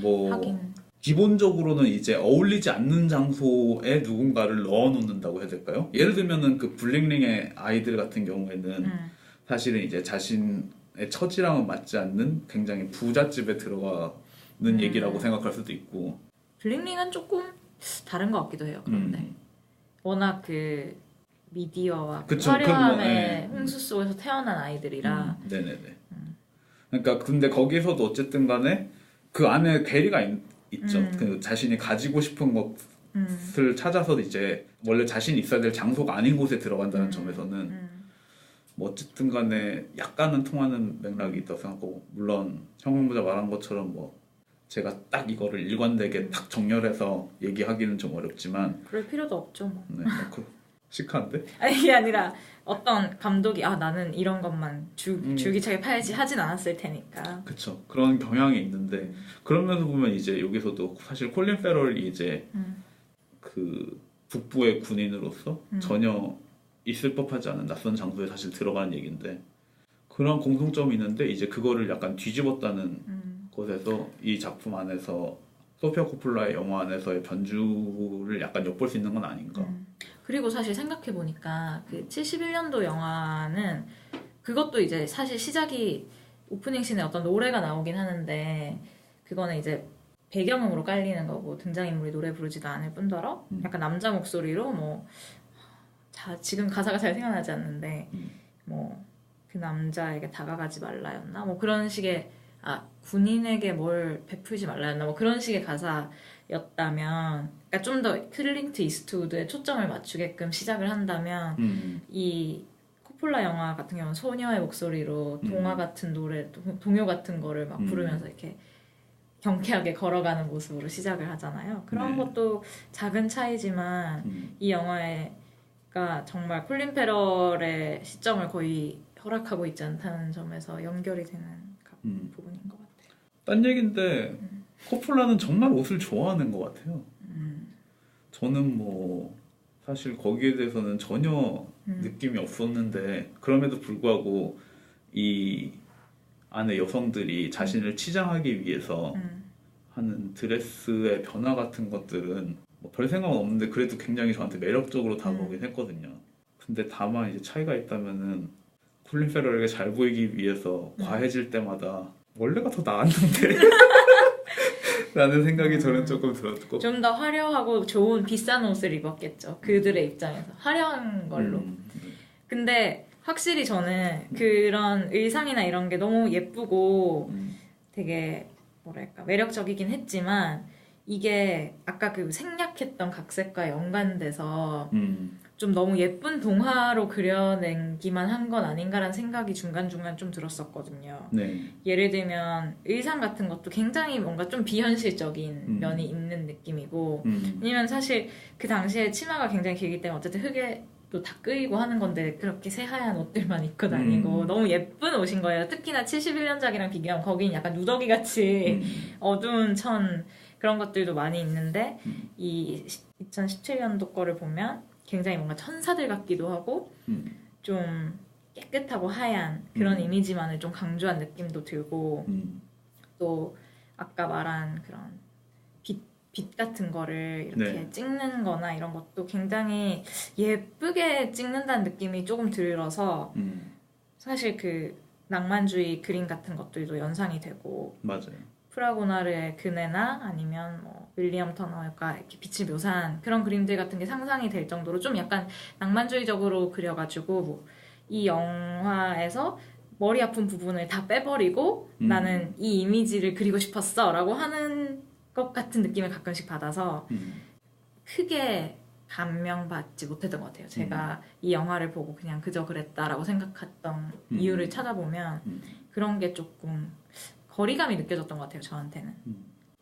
뭐 하긴. 기본적으로는 이제 어울리지 않는 장소에 누군가를 넣어놓는다고 해야 될까요? 예를 들면은 그 블링링의 아이들 같은 경우에는 사실은 이제 자신의 처지랑은 맞지 않는 굉장히 부잣집에 들어가는 얘기라고 생각할 수도 있고 블링링은 조금 다른 것 같기도 해요. 그런데 워낙 그 미디어와 화려함의 홍수 속에서 태어난 아이들이라 네네네. 그러니까 근데 거기서도 어쨌든 간에 그 안에 괴리가 있죠. 그 자신이 가지고 싶은 것을 찾아서 이제 원래 자신이 있어야 될 장소가 아닌 곳에 들어간다는 점에서는 뭐 어쨌든 간에 약간은 통하는 맥락이 있다고 생각하고 물론 형광부자 말한 것처럼 뭐 제가 딱 이거를 일관되게 딱 정렬해서 얘기하기는 좀 어렵지만 그럴 필요도 없죠 뭐. 네, 시크한데? 아니 이게 아니라 어떤 감독이 나는 이런 것만 줄기차게 파야지 하진 않았을 테니까. 그쵸. 그런 경향이 있는데 그런 면에서 보면 이제 여기서도 사실 콜린 페럴이 이제 그 북부의 군인으로서 전혀 있을 법하지 않은 낯선 장소에 사실 들어가는 얘기인데 그런 공통점이 있는데 이제 그거를 약간 뒤집었다는 것에서 이 작품 안에서 소피아 코폴라의 영화 안에서의 변주를 약간 엿볼 수 있는 건 아닌가. 그리고 사실 생각해보니까 그 71년도 영화는 그것도 이제 사실 시작이 오프닝 씬에 어떤 노래가 나오긴 하는데 그거는 이제 배경음으로 깔리는 거고 등장인물이 노래 부르지도 않을 뿐더러 약간 남자 목소리로 뭐 지금 가사가 잘 생각나지 않는데 뭐 그 남자에게 다가가지 말라였나 뭐 그런 식의 군인에게 뭘 베풀지 말라였나 뭐 그런 식의 가사일 그러니까 좀 더 클린트 이스트우드에 초점을 맞추게끔 시작을 한다면 이 코폴라 영화 같은 경우는 소녀의 목소리로 동화 같은 노래, 동요 같은 거를 막 부르면서 이렇게 경쾌하게 걸어가는 모습으로 시작을 하잖아요. 그런 것도 작은 차이지만 이 영화가 정말 콜린 페럴의 시점을 거의 허락하고 있지 않다는 점에서 연결이 되는 부분인 것 같아요. 딴 얘긴데 코폴라는 정말 옷을 좋아하는 것 같아요. 저는 뭐 사실 거기에 대해서는 전혀 느낌이 없었는데 그럼에도 불구하고 이 안에 여성들이 자신을 치장하기 위해서 하는 드레스의 변화 같은 것들은 뭐 별 생각은 없는데 그래도 굉장히 저한테 매력적으로 다가오긴 했거든요. 근데 다만 이제 차이가 있다면은 콜린 페럴에게 잘 보이기 위해서 과해질 때마다 원래가 더 나았는데 라는 생각이 저는 조금 들었고 좀 더 화려하고 좋은 비싼 옷을 입었겠죠. 그들의 입장에서 화려한 걸로. 근데 확실히 저는 그런 의상이나 이런 게 너무 예쁘고 되게 뭐랄까 매력적이긴 했지만 이게 아까 그 생략했던 각색과 연관돼서 좀 너무 예쁜 동화로 그려내기만 한 건 아닌가라는 생각이 중간중간 좀 들었었거든요. 네. 예를 들면 의상 같은 것도 굉장히 뭔가 좀 비현실적인 면이 있는 느낌이고 왜냐면 사실 그 당시에 치마가 굉장히 길기 때문에 어쨌든 흙에 또 다 끄이고 하는 건데 그렇게 새하얀 옷들만 입고 다니고 너무 예쁜 옷인 거예요. 특히나 71년작이랑 비교하면 거긴 약간 누더기같이 어두운 천 그런 것들도 많이 있는데 이 2017년도 거를 보면 굉장히 뭔가 천사들 같기도 하고 좀 깨끗하고 하얀 그런 이미지만을 좀 강조한 느낌도 들고 또 아까 말한 그런 빛 같은 거를 이렇게 찍는 거나 이런 것도 굉장히 예쁘게 찍는다는 느낌이 조금 들어서 사실 그 낭만주의 그림 같은 것들도 연상이 되고 맞아요. 프라고나르의 그네나 아니면 뭐 윌리엄 터너가 이렇게 빛을 묘사한 그런 그림들 같은 게 상상이 될 정도로 좀 약간 낭만주의적으로 그려가지고 뭐 이 영화에서 머리 아픈 부분을 다 빼버리고 나는 이 이미지를 그리고 싶었어 라고 하는 것 같은 느낌을 가끔씩 받아서 크게 감명받지 못했던 것 같아요. 제가 이 영화를 보고 그냥 그저 그랬다라고 생각했던 이유를 찾아보면 그런 게 조금 거리감이 느껴졌던 것 같아요. 저한테는.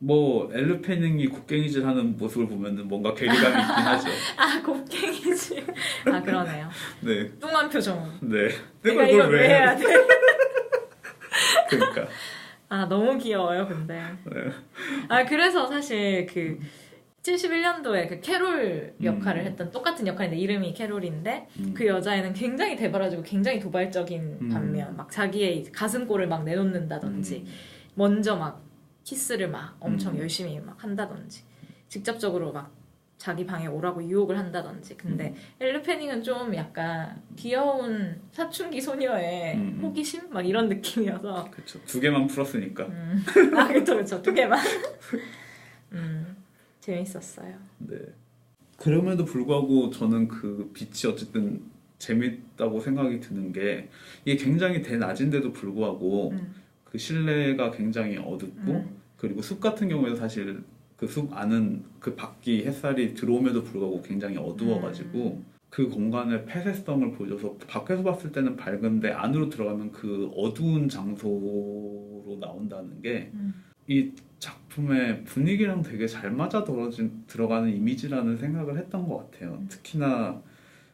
뭐 엘르 패닝이 곡괭이질 하는 모습을 보면은 뭔가 괴리감이 있긴 하죠. 아 곡괭이질. 아 그러네요. 네. 뚱한 표정. 네. 내가 이걸 왜 해야 돼? 그러니까. 아 너무 귀여워요. 근데. 네. 아 그래서 사실 그 71년도에 그 캐롤 역할을 했던 똑같은 역할인데 이름이 캐롤인데 그 여자애는 굉장히 대바라지고 굉장히 도발적인 반면 막 자기의 가슴골을 막 내놓는다든지 먼저 막 키스를 막 엄청 열심히 막 한다든지 직접적으로 막 자기 방에 오라고 유혹을 한다든지 근데 엘르 패닝은 좀 약간 귀여운 사춘기 소녀의 호기심? 막 이런 느낌이어서 그렇죠. 두 개만 풀었으니까 아 그쵸 두 개만 재밌었어요. 네. 그럼에도 불구하고 저는 그 빛이 어쨌든 재밌다고 생각이 드는 게 이게 굉장히 대낮인데도 불구하고 그 실내가 굉장히 어둡고 그리고 숲 같은 경우에도 사실 그 숲 안은 그 밖이 햇살이 들어옴에도 불구하고 굉장히 어두워가지고 그 공간의 폐쇄성을 보여줘서 밖에서 봤을 때는 밝은데 안으로 들어가면 그 어두운 장소로 나온다는 게 이 작품의 분위기랑 되게 잘 맞아 들어가는 이미지라는 생각을 했던 것 같아요. 특히나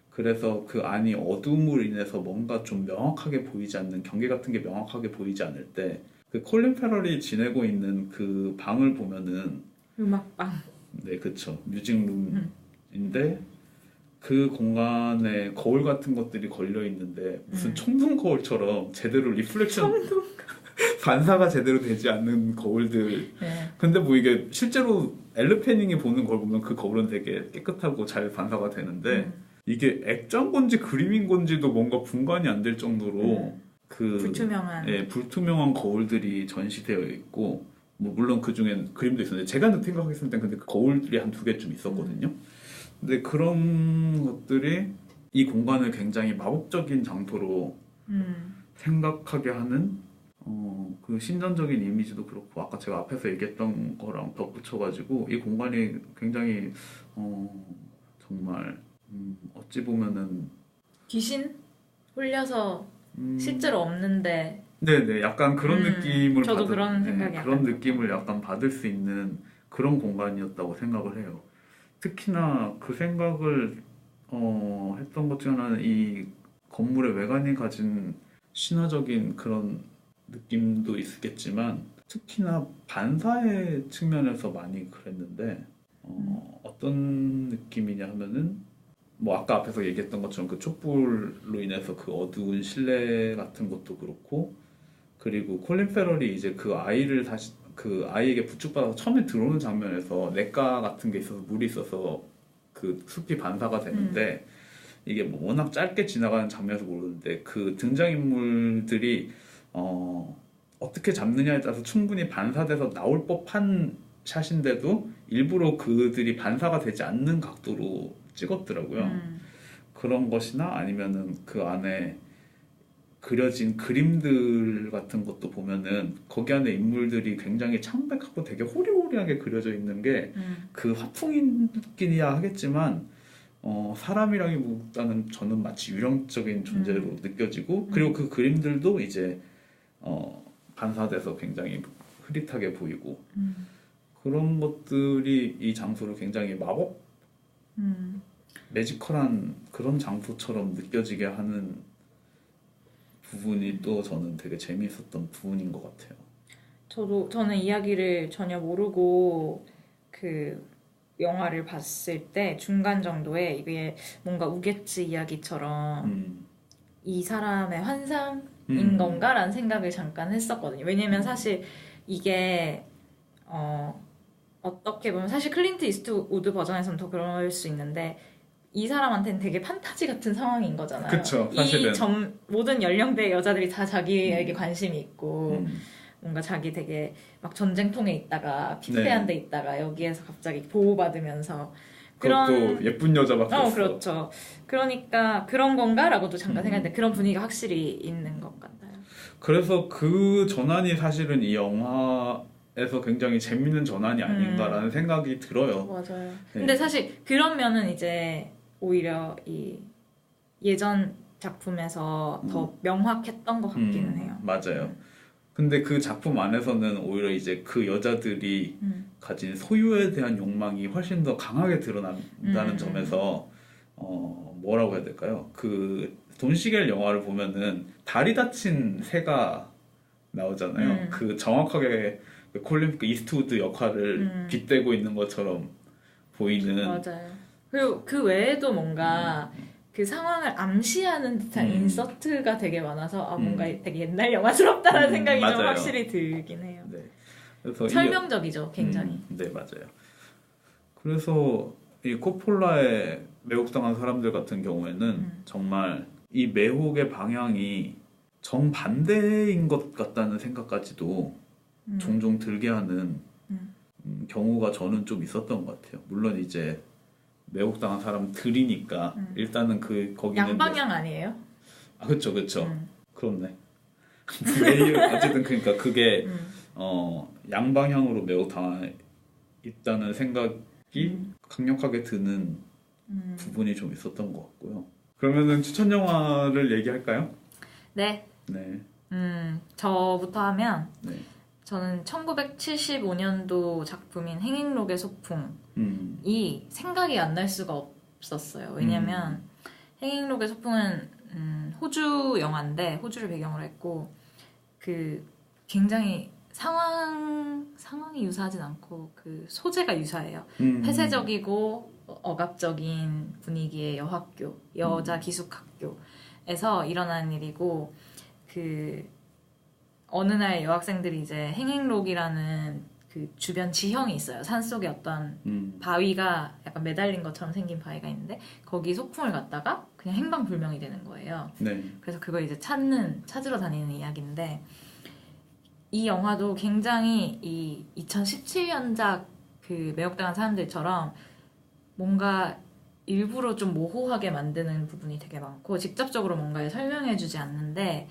그래서 그 안이 어두움으로 인해서 뭔가 좀 명확하게 보이지 않는 경계 같은 게 명확하게 보이지 않을 때 그 콜린 페럴이 지내고 있는 그 방을 보면은 음악방. 네, 그렇죠. 뮤직룸인데 그 공간에 거울 같은 것들이 걸려 있는데 무슨 청동 거울처럼 제대로 리플렉션 반사가 제대로 되지 않는 거울들. 네. 근데 뭐 이게 실제로 엘르 패닝이 보는 걸 보면 그 거울은 되게 깨끗하고 잘 반사가 되는데 이게 액자인 건지 그림인 건지도 뭔가 분간이 안 될 정도로 그 불투명한 거울들이 전시되어 있고 뭐 물론 그 중엔 그림도 있었는데 제가 생각했을 땐 근데 그 거울들이 한 2개쯤 있었거든요. 근데 그런 것들이 이 공간을 굉장히 마법적인 장소로 생각하게 하는 그 신전적인 이미지도 그렇고 아까 제가 앞에서 얘기했던 거랑 덧붙여가지고 이 공간이 굉장히 정말 어찌 보면은 귀신 홀려서 실제로 없는데 네네 약간 그런 느낌을 저도 그런 생각이 그런 약간 느낌을 약간 받을 수 있는 그런 공간이었다고 생각을 해요. 특히나 그 생각을 했던 것 중 하나는 이 건물의 외관이 가진 신화적인 그런 느낌도 있겠지만 특히나 반사의 측면에서 많이 그랬는데 어떤 느낌이냐 하면은 뭐 아까 앞에서 얘기했던 것처럼 그 촛불로 인해서 그 어두운 실내 같은 것도 그렇고 그리고 콜린 페럴이 이제 그 아이를 다시 그 아이에게 부축받아서 처음에 들어오는 장면에서 냇가 같은 게 있어서 물이 있어서 그 숲이 반사가 되는데 이게 뭐 워낙 짧게 지나가는 장면에서 모르는데 그 등장인물들이 어떻게 잡느냐에 따라서 충분히 반사돼서 나올 법한 샷인데도 일부러 그들이 반사가 되지 않는 각도로 찍었더라고요. 그런 것이나 아니면은 그 안에 그려진 그림들 같은 것도 보면은 거기 안에 인물들이 굉장히 창백하고 되게 호리호리하게 그려져 있는 게 그 화풍이기야 하겠지만 사람이라기보다는 저는 마치 유령적인 존재로 느껴지고 그리고 그 그림들도 이제 반사돼서 굉장히 흐릿하게 보이고 그런 것들이 이 장소를 굉장히 마법 매지컬한 그런 장소처럼 느껴지게 하는 부분이 또 저는 되게 재미있었던 부분인 것 같아요. 저는 이야기를 전혀 모르고 그 영화를 봤을 때 중간 정도에 이게 뭔가 우게츠 이야기처럼 이 사람의 환상인 건가라는 생각을 잠깐 했었거든요. 왜냐면 사실 이게 어떻게 보면 사실 클린트 이스트우드 버전에서는 더 그럴 수 있는데 이 사람한테는 되게 판타지 같은 상황인 거잖아요. 그쵸, 사실은. 모든 연령대의 여자들이 다 자기에게 관심이 있고 뭔가 자기 되게 막 전쟁통에 있다가 피폐한 데 있다가 여기에서 갑자기 보호받으면서 그것도 예쁜 여자밖에 없어. 그렇죠. 그러니까 그런 건가라고도 잠깐 생각했는데 그런 분위기가 확실히 있는 것 같아요. 그래서 그 전환이 사실은 이 영화에서 굉장히 재밌는 전환이 아닌가라는 생각이 들어요. 맞아요. 네. 근데 사실 그런 면은 이제 오히려 이 예전 작품에서 더 명확했던 것 같기는 해요. 맞아요. 근데 그 작품 안에서는 오히려 이제 그 여자들이 가진 소유에 대한 욕망이 훨씬 더 강하게 드러난다는 점에서 뭐라고 해야 될까요? 그 돈시겔 영화를 보면은 다리 다친 새가 나오잖아요. 그 정확하게 콜린 이스트우드 역할을 빗대고 있는 것처럼 보이는. 맞아요. 그리고 그 외에도 뭔가 그 상황을 암시하는 듯한 인서트가 되게 많아서 뭔가 되게 옛날 영화스럽다는 생각이 맞아요. 좀 확실히 들긴 해요. 네. 그래서 설명적이죠, 굉장히. 네, 맞아요. 그래서 이 코폴라의 매혹당한 사람들 같은 경우에는 정말 이 매혹의 방향이 정반대인 것 같다는 생각까지도 종종 들게 하는 경우가 저는 좀 있었던 것 같아요. 물론 이제 매혹당한 사람들이니까 일단은 거기는 양방향 아니에요? 그렇죠. 그렇네. 어쨌든 그러니까 그게 양방향으로 매혹당해 있다는 생각이 강력하게 드는 부분이 좀 있었던 것 같고요. 그러면은 추천 영화를 얘기할까요? 네. 저부터 하면 저는 1975년도 작품인 행인록의 소풍이 생각이 안 날 수가 없었어요. 왜냐면 행인록의 소풍은 호주 영화인데 호주를 배경으로 했고 그 굉장히 상황이 유사하진 않고 그 소재가 유사해요. 폐쇄적이고 억압적인 분위기의 여학교, 여자 기숙학교에서 일어나는 일이고 그 어느 날 여학생들이 이제 행행록이라는 그 주변 지형이 있어요. 산속에 어떤 바위가 약간 매달린 것처럼 생긴 바위가 있는데 거기 소풍을 갔다가 그냥 행방불명이 되는 거예요. 네. 그래서 그걸 이제 찾으러 다니는 이야기인데 이 영화도 굉장히 이 2017년작 그 매혹당한 사람들처럼 뭔가 일부러 좀 모호하게 만드는 부분이 되게 많고 직접적으로 뭔가를 설명해주지 않는데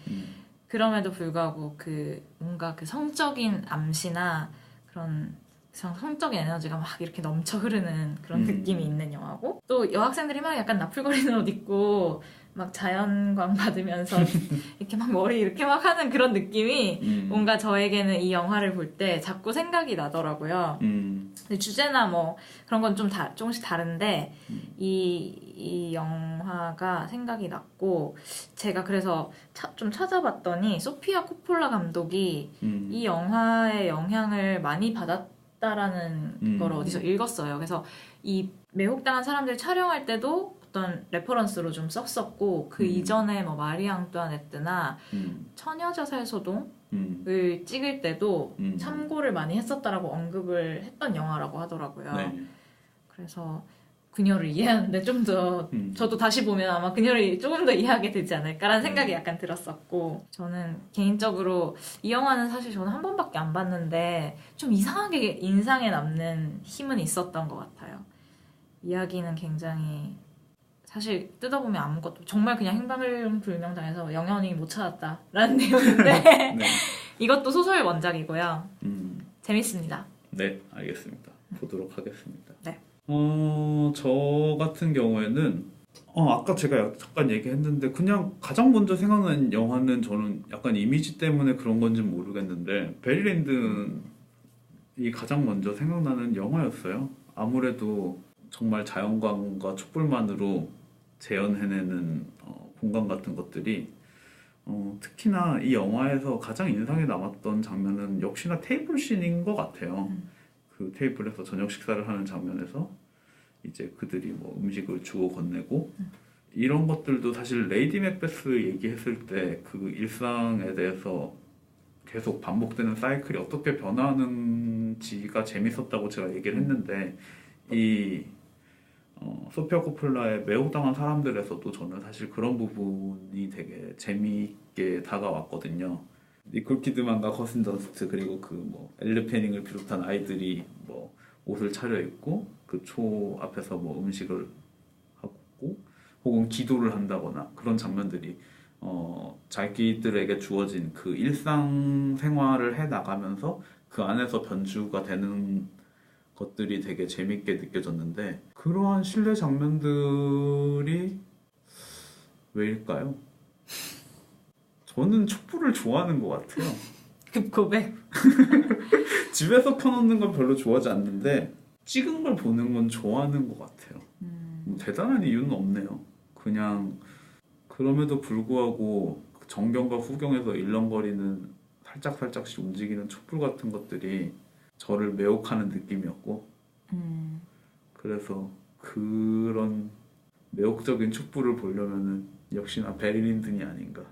그럼에도 불구하고 그 뭔가 그 성적인 암시나 그런 성적인 에너지가 막 이렇게 넘쳐 흐르는 그런 느낌이 있는 영화고, 또 여학생들이 막 약간 나풀거리는 옷 입고 막 자연광 받으면서 이렇게 막 머리 이렇게 막 하는 그런 느낌이 뭔가 저에게는 이 영화를 볼 때 자꾸 생각이 나더라고요. 근데 주제나 뭐 그런 건 좀 조금씩 다른데 이 영화가 생각이 났고, 제가 그래서 좀 찾아봤더니 소피아 코폴라 감독이 이 영화의 영향을 많이 받았다라는 걸 어디서 읽었어요. 그래서 이 매혹당한 사람들 촬영할 때도 어떤 레퍼런스로 좀 썼었고, 그 이전에 뭐 마리 앙뚜아네트나 처녀자살 소동을 찍을 때도 참고를 많이 했었다라고 언급을 했던 영화라고 하더라고요. 네. 그래서 그녀를 이해하는데 좀 더 저도 다시 보면 아마 그녀를 조금 더 이해하게 되지 않을까라는 생각이 약간 들었었고, 저는 개인적으로 이 영화는 사실 저는 한 번밖에 안 봤는데 좀 이상하게 인상에 남는 힘은 있었던 것 같아요. 이야기는 굉장히 사실 뜯어보면 아무것도, 정말 그냥 행방불명당해서 영연히 못 찾았다라는 내용인데 네. 이것도 소설 원작이고요. 재밌습니다. 네, 알겠습니다. 보도록 하겠습니다. 네. 저 같은 경우에는 아까 제가 잠깐 얘기했는데 그냥 가장 먼저 생각나는 영화는 저는 약간 이미지 때문에 그런 건지 모르겠는데 베리랜드이 가장 먼저 생각나는 영화였어요. 아무래도 정말 자연광과 촛불만으로 재현해내는 공간 같은 것들이 특히나 이 영화에서 가장 인상에 남았던 장면은 역시나 테이블 씬인 것 같아요. 그 테이블에서 저녁 식사를 하는 장면에서 이제 그들이 뭐 음식을 주고 건네고 이런 것들도 사실 레이디 맥베스 얘기했을 때 그 일상에 대해서 계속 반복되는 사이클이 어떻게 변화하는지가 재밌었다고 제가 얘기를 했는데, 이 소피아 코폴라의 매혹당한 사람들에서도 저는 사실 그런 부분이 되게 재미있게 다가왔거든요. 니콜 키드만과 커슨 더스트 그리고 그 뭐 엘리 패닝을 비롯한 아이들이 뭐 옷을 차려입고 그 초 앞에서 뭐 음식을 하고 혹은 기도를 한다거나 그런 장면들이 자기들에게 주어진 그 일상 생활을 해 나가면서 그 안에서 변주가 되는 것들이 되게 재밌게 느껴졌는데, 그러한 실내 장면들이 왜일까요? 저는 촛불을 좋아하는 것 같아요. 급고백. 집에서 켜놓는 건 별로 좋아하지 않는데 찍은 걸 보는 건 좋아하는 것 같아요. 뭐 대단한 이유는 없네요. 그냥 그럼에도 불구하고 정경과 후경에서 일렁거리는 살짝살짝씩 움직이는 촛불 같은 것들이 저를 매혹하는 느낌이었고, 그래서 그런 매혹적인 촛불을 보려면은 역시나 베리 린든이 아닌가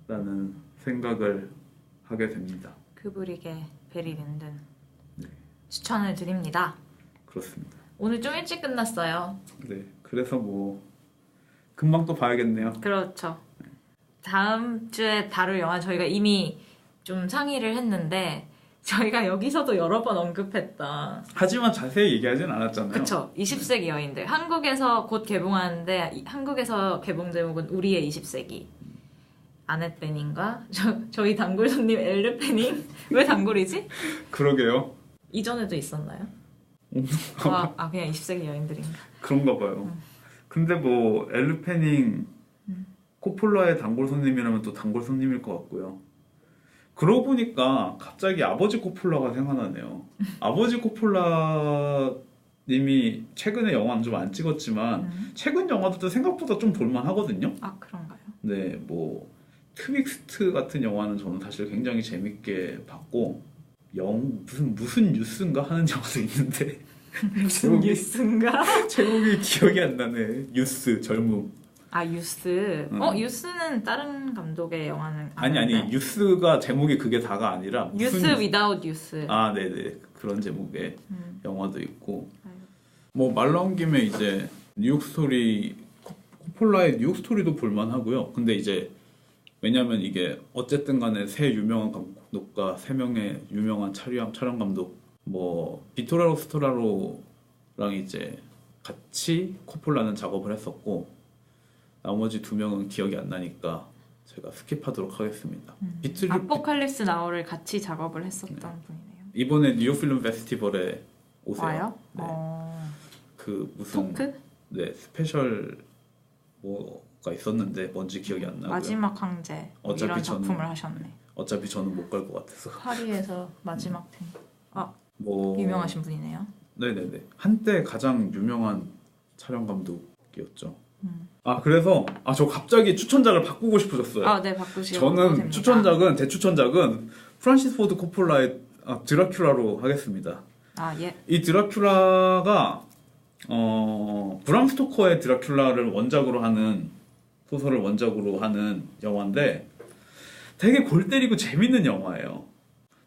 라는 생각을 하게 됩니다. 큐브릭의 베리 린든. 네. 추천을 드립니다. 그렇습니다. 오늘 좀 일찍 끝났어요. 네, 그래서 뭐 금방 또 봐야겠네요. 그렇죠. 다음 주에 다룰 영화 저희가 이미 좀 상의를 했는데, 저희가 여기서도 여러 번 언급했다. 하지만 자세히 얘기하진 않았잖아요. 그쵸. 20세기 여인들. 한국에서 곧 개봉하는데, 한국에서 개봉 제목은 우리의 20세기. 아넷 베닝과 저희 단골 손님 엘르 베닝. 왜 단골이지? 그러게요. 이전에도 있었나요? 그냥 20세기 여인들인가? 그런가 봐요. 근데 뭐 엘르 페닝 코폴라의 단골 손님이라면 또 단골 손님일 것 같고요. 그러고 보니까 갑자기 아버지 코폴라가 생각나네요. 아버지 코폴라 님이 최근에 영화는 좀 안 찍었지만 최근 영화들도 생각보다 좀 볼만하거든요. 아, 그런가요? 네, 뭐 트윅스트 같은 영화는 저는 사실 굉장히 재밌게 봤고, 무슨 뉴스인가 하는 영화도 있는데 무슨 뉴스인가? 제목이 기억이 안 나네. 유스 젊음. 아, 유스. 유스는 다른 감독의 영화는 아니 유스가 제목이 그게 다가 아니라 유스 without 유스. 아, 네네, 그런 제목의 영화도 있고. 뭐 말 나온 김에 이제 뉴욕 스토리, 코폴라의 뉴욕 스토리도 볼만하고요. 근데 이제 왜냐면 이게 어쨌든 간에 세 유명한 감독과 세 명의 유명한 촬영 감독, 뭐 비토라로 스토라로랑 이제 같이 코폴라는 작업을 했었고, 나머지 두 명은 기억이 안 나니까 제가 스킵하도록 하겠습니다. 아포칼립스 나우를 같이 작업을 했었던 분이네요. 이번에 뉴욕 필름 페스티벌에 오세요. 와요? 네. 그 무슨 토크? 네 스페셜 뭐가 있었는데 뭔지 기억이 안 나고요. 마지막 황제 이런 작품을 하셨네. 어차피 저는 못 갈 것 같아서. 파리에서 마지막 탱. 뭐 유명하신 분이네요. 네네네. 한때 가장 유명한 촬영 감독이었죠. 그래서 저 갑자기 추천작을 바꾸고 싶어졌어요. 네, 바꾸시고 저는 대추천작은 프란시스 포드 코폴라의 드라큘라로 하겠습니다. 예. 이 드라큘라가 브람 스토커의 드라큘라를 원작으로 하는 소설을 원작으로 하는 영화인데 되게 골 때리고 재밌는 영화예요.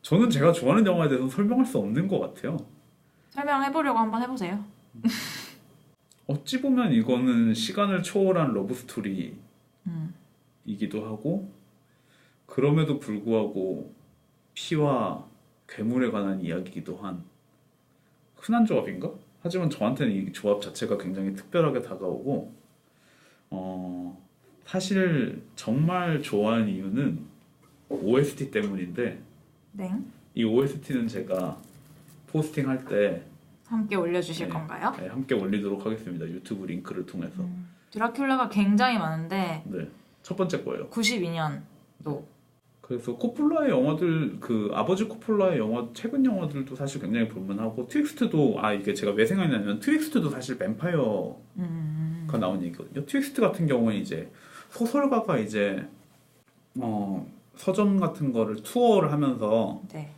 저는 제가 좋아하는 영화에 대해서 설명할 수 없는 것 같아요. 설명해보려고 한번 해보세요. 어찌 보면 이거는 시간을 초월한 러브 스토리이기도 하고 그럼에도 불구하고 피와 괴물에 관한 이야기이기도 한 흔한 조합인가? 하지만 저한테는 이 조합 자체가 굉장히 특별하게 다가오고 사실 정말 좋아하는 이유는 OST 때문인데 네. 이 OST는 제가 포스팅할 때 함께 올려주실 건가요? 네, 함께 올리도록 하겠습니다. 유튜브 링크를 통해서. 드라큘라가 굉장히 많은데 네, 첫 번째 거예요. 92년도. 그래서 코폴라의 영화들, 그 아버지 코폴라의 영화 최근 영화들도 사실 굉장히 볼만하고 트윅스트도 이게 제가 왜 생각나냐면 트윅스트도 사실 뱀파이어가 나온 얘기거든요. 트윅스트 같은 경우는 이제 소설가가 이제 서점 같은 거를 투어를 하면서 네.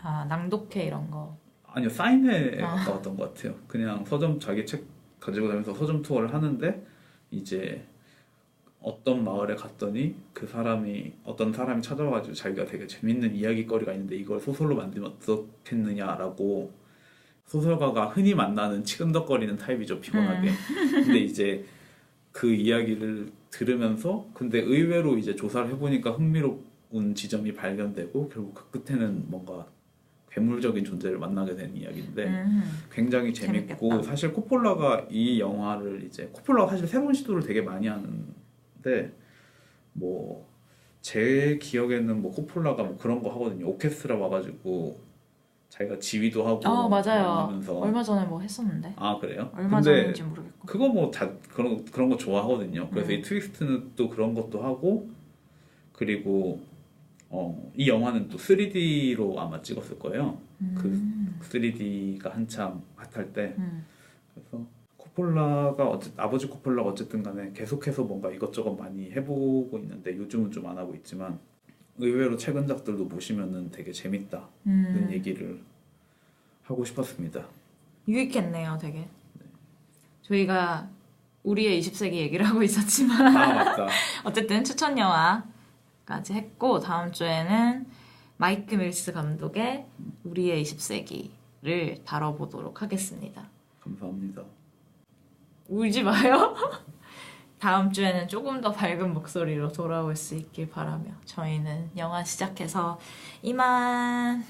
낭독회 이런 거. 아니요, 사인회에 가까웠던 것 같아요. 그냥 서점 자기 책 가지고 다니면서 서점 투어를 하는데 이제 어떤 마을에 갔더니 어떤 사람이 찾아와가지고 자기가 되게 재밌는 이야기거리가 있는데 이걸 소설로 만들면 어떻겠느냐라고 소설가가 흔히 만나는 치근덕거리는 타입이죠, 피곤하게. 근데 이제 그 이야기를 들으면서 근데 의외로 이제 조사를 해보니까 흥미로운 지점이 발견되고 결국 그 끝에는 뭔가 괴물적인 존재를 만나게 되는 이야기인데 굉장히 재밌고 재밌겠다. 사실 코폴라가 이 영화를 코폴라가 사실 새로운 시도를 되게 많이 하는데 뭐 제 기억에는 뭐 코폴라가 뭐 그런 거 하거든요. 오케스트라 와가지고 자기가 지휘도 하고 맞아요. 하면서 얼마 전에 뭐 했었는데. 그래요? 얼마 전인지 모르겠고. 그거 뭐 그런 거 좋아하거든요. 그래서 이 트위스트는 또 그런 것도 하고 그리고 이 영화는 또 3D로 아마 찍었을 거예요. 그 3D가 한참 핫할 때. 그래서 아버지 코폴라가 어쨌든 간에 계속해서 뭔가 이것저것 많이 해보고 있는데 요즘은 좀 안 하고 있지만 의외로 최근작들도 보시면은 되게 재밌다는 얘기를 하고 싶었습니다. 유익했네요, 되게. 저희가 우리의 20세기 얘기를 하고 있었지만 맞다. 어쨌든 추천 영화까지 했고 다음 주에는 마이크 밀스 감독의 우리의 20세기를 다뤄보도록 하겠습니다. 감사합니다. 울지 마요. 다음 주에는 조금 더 밝은 목소리로 돌아올 수 있길 바라며 저희는 영화 시작해서 이만.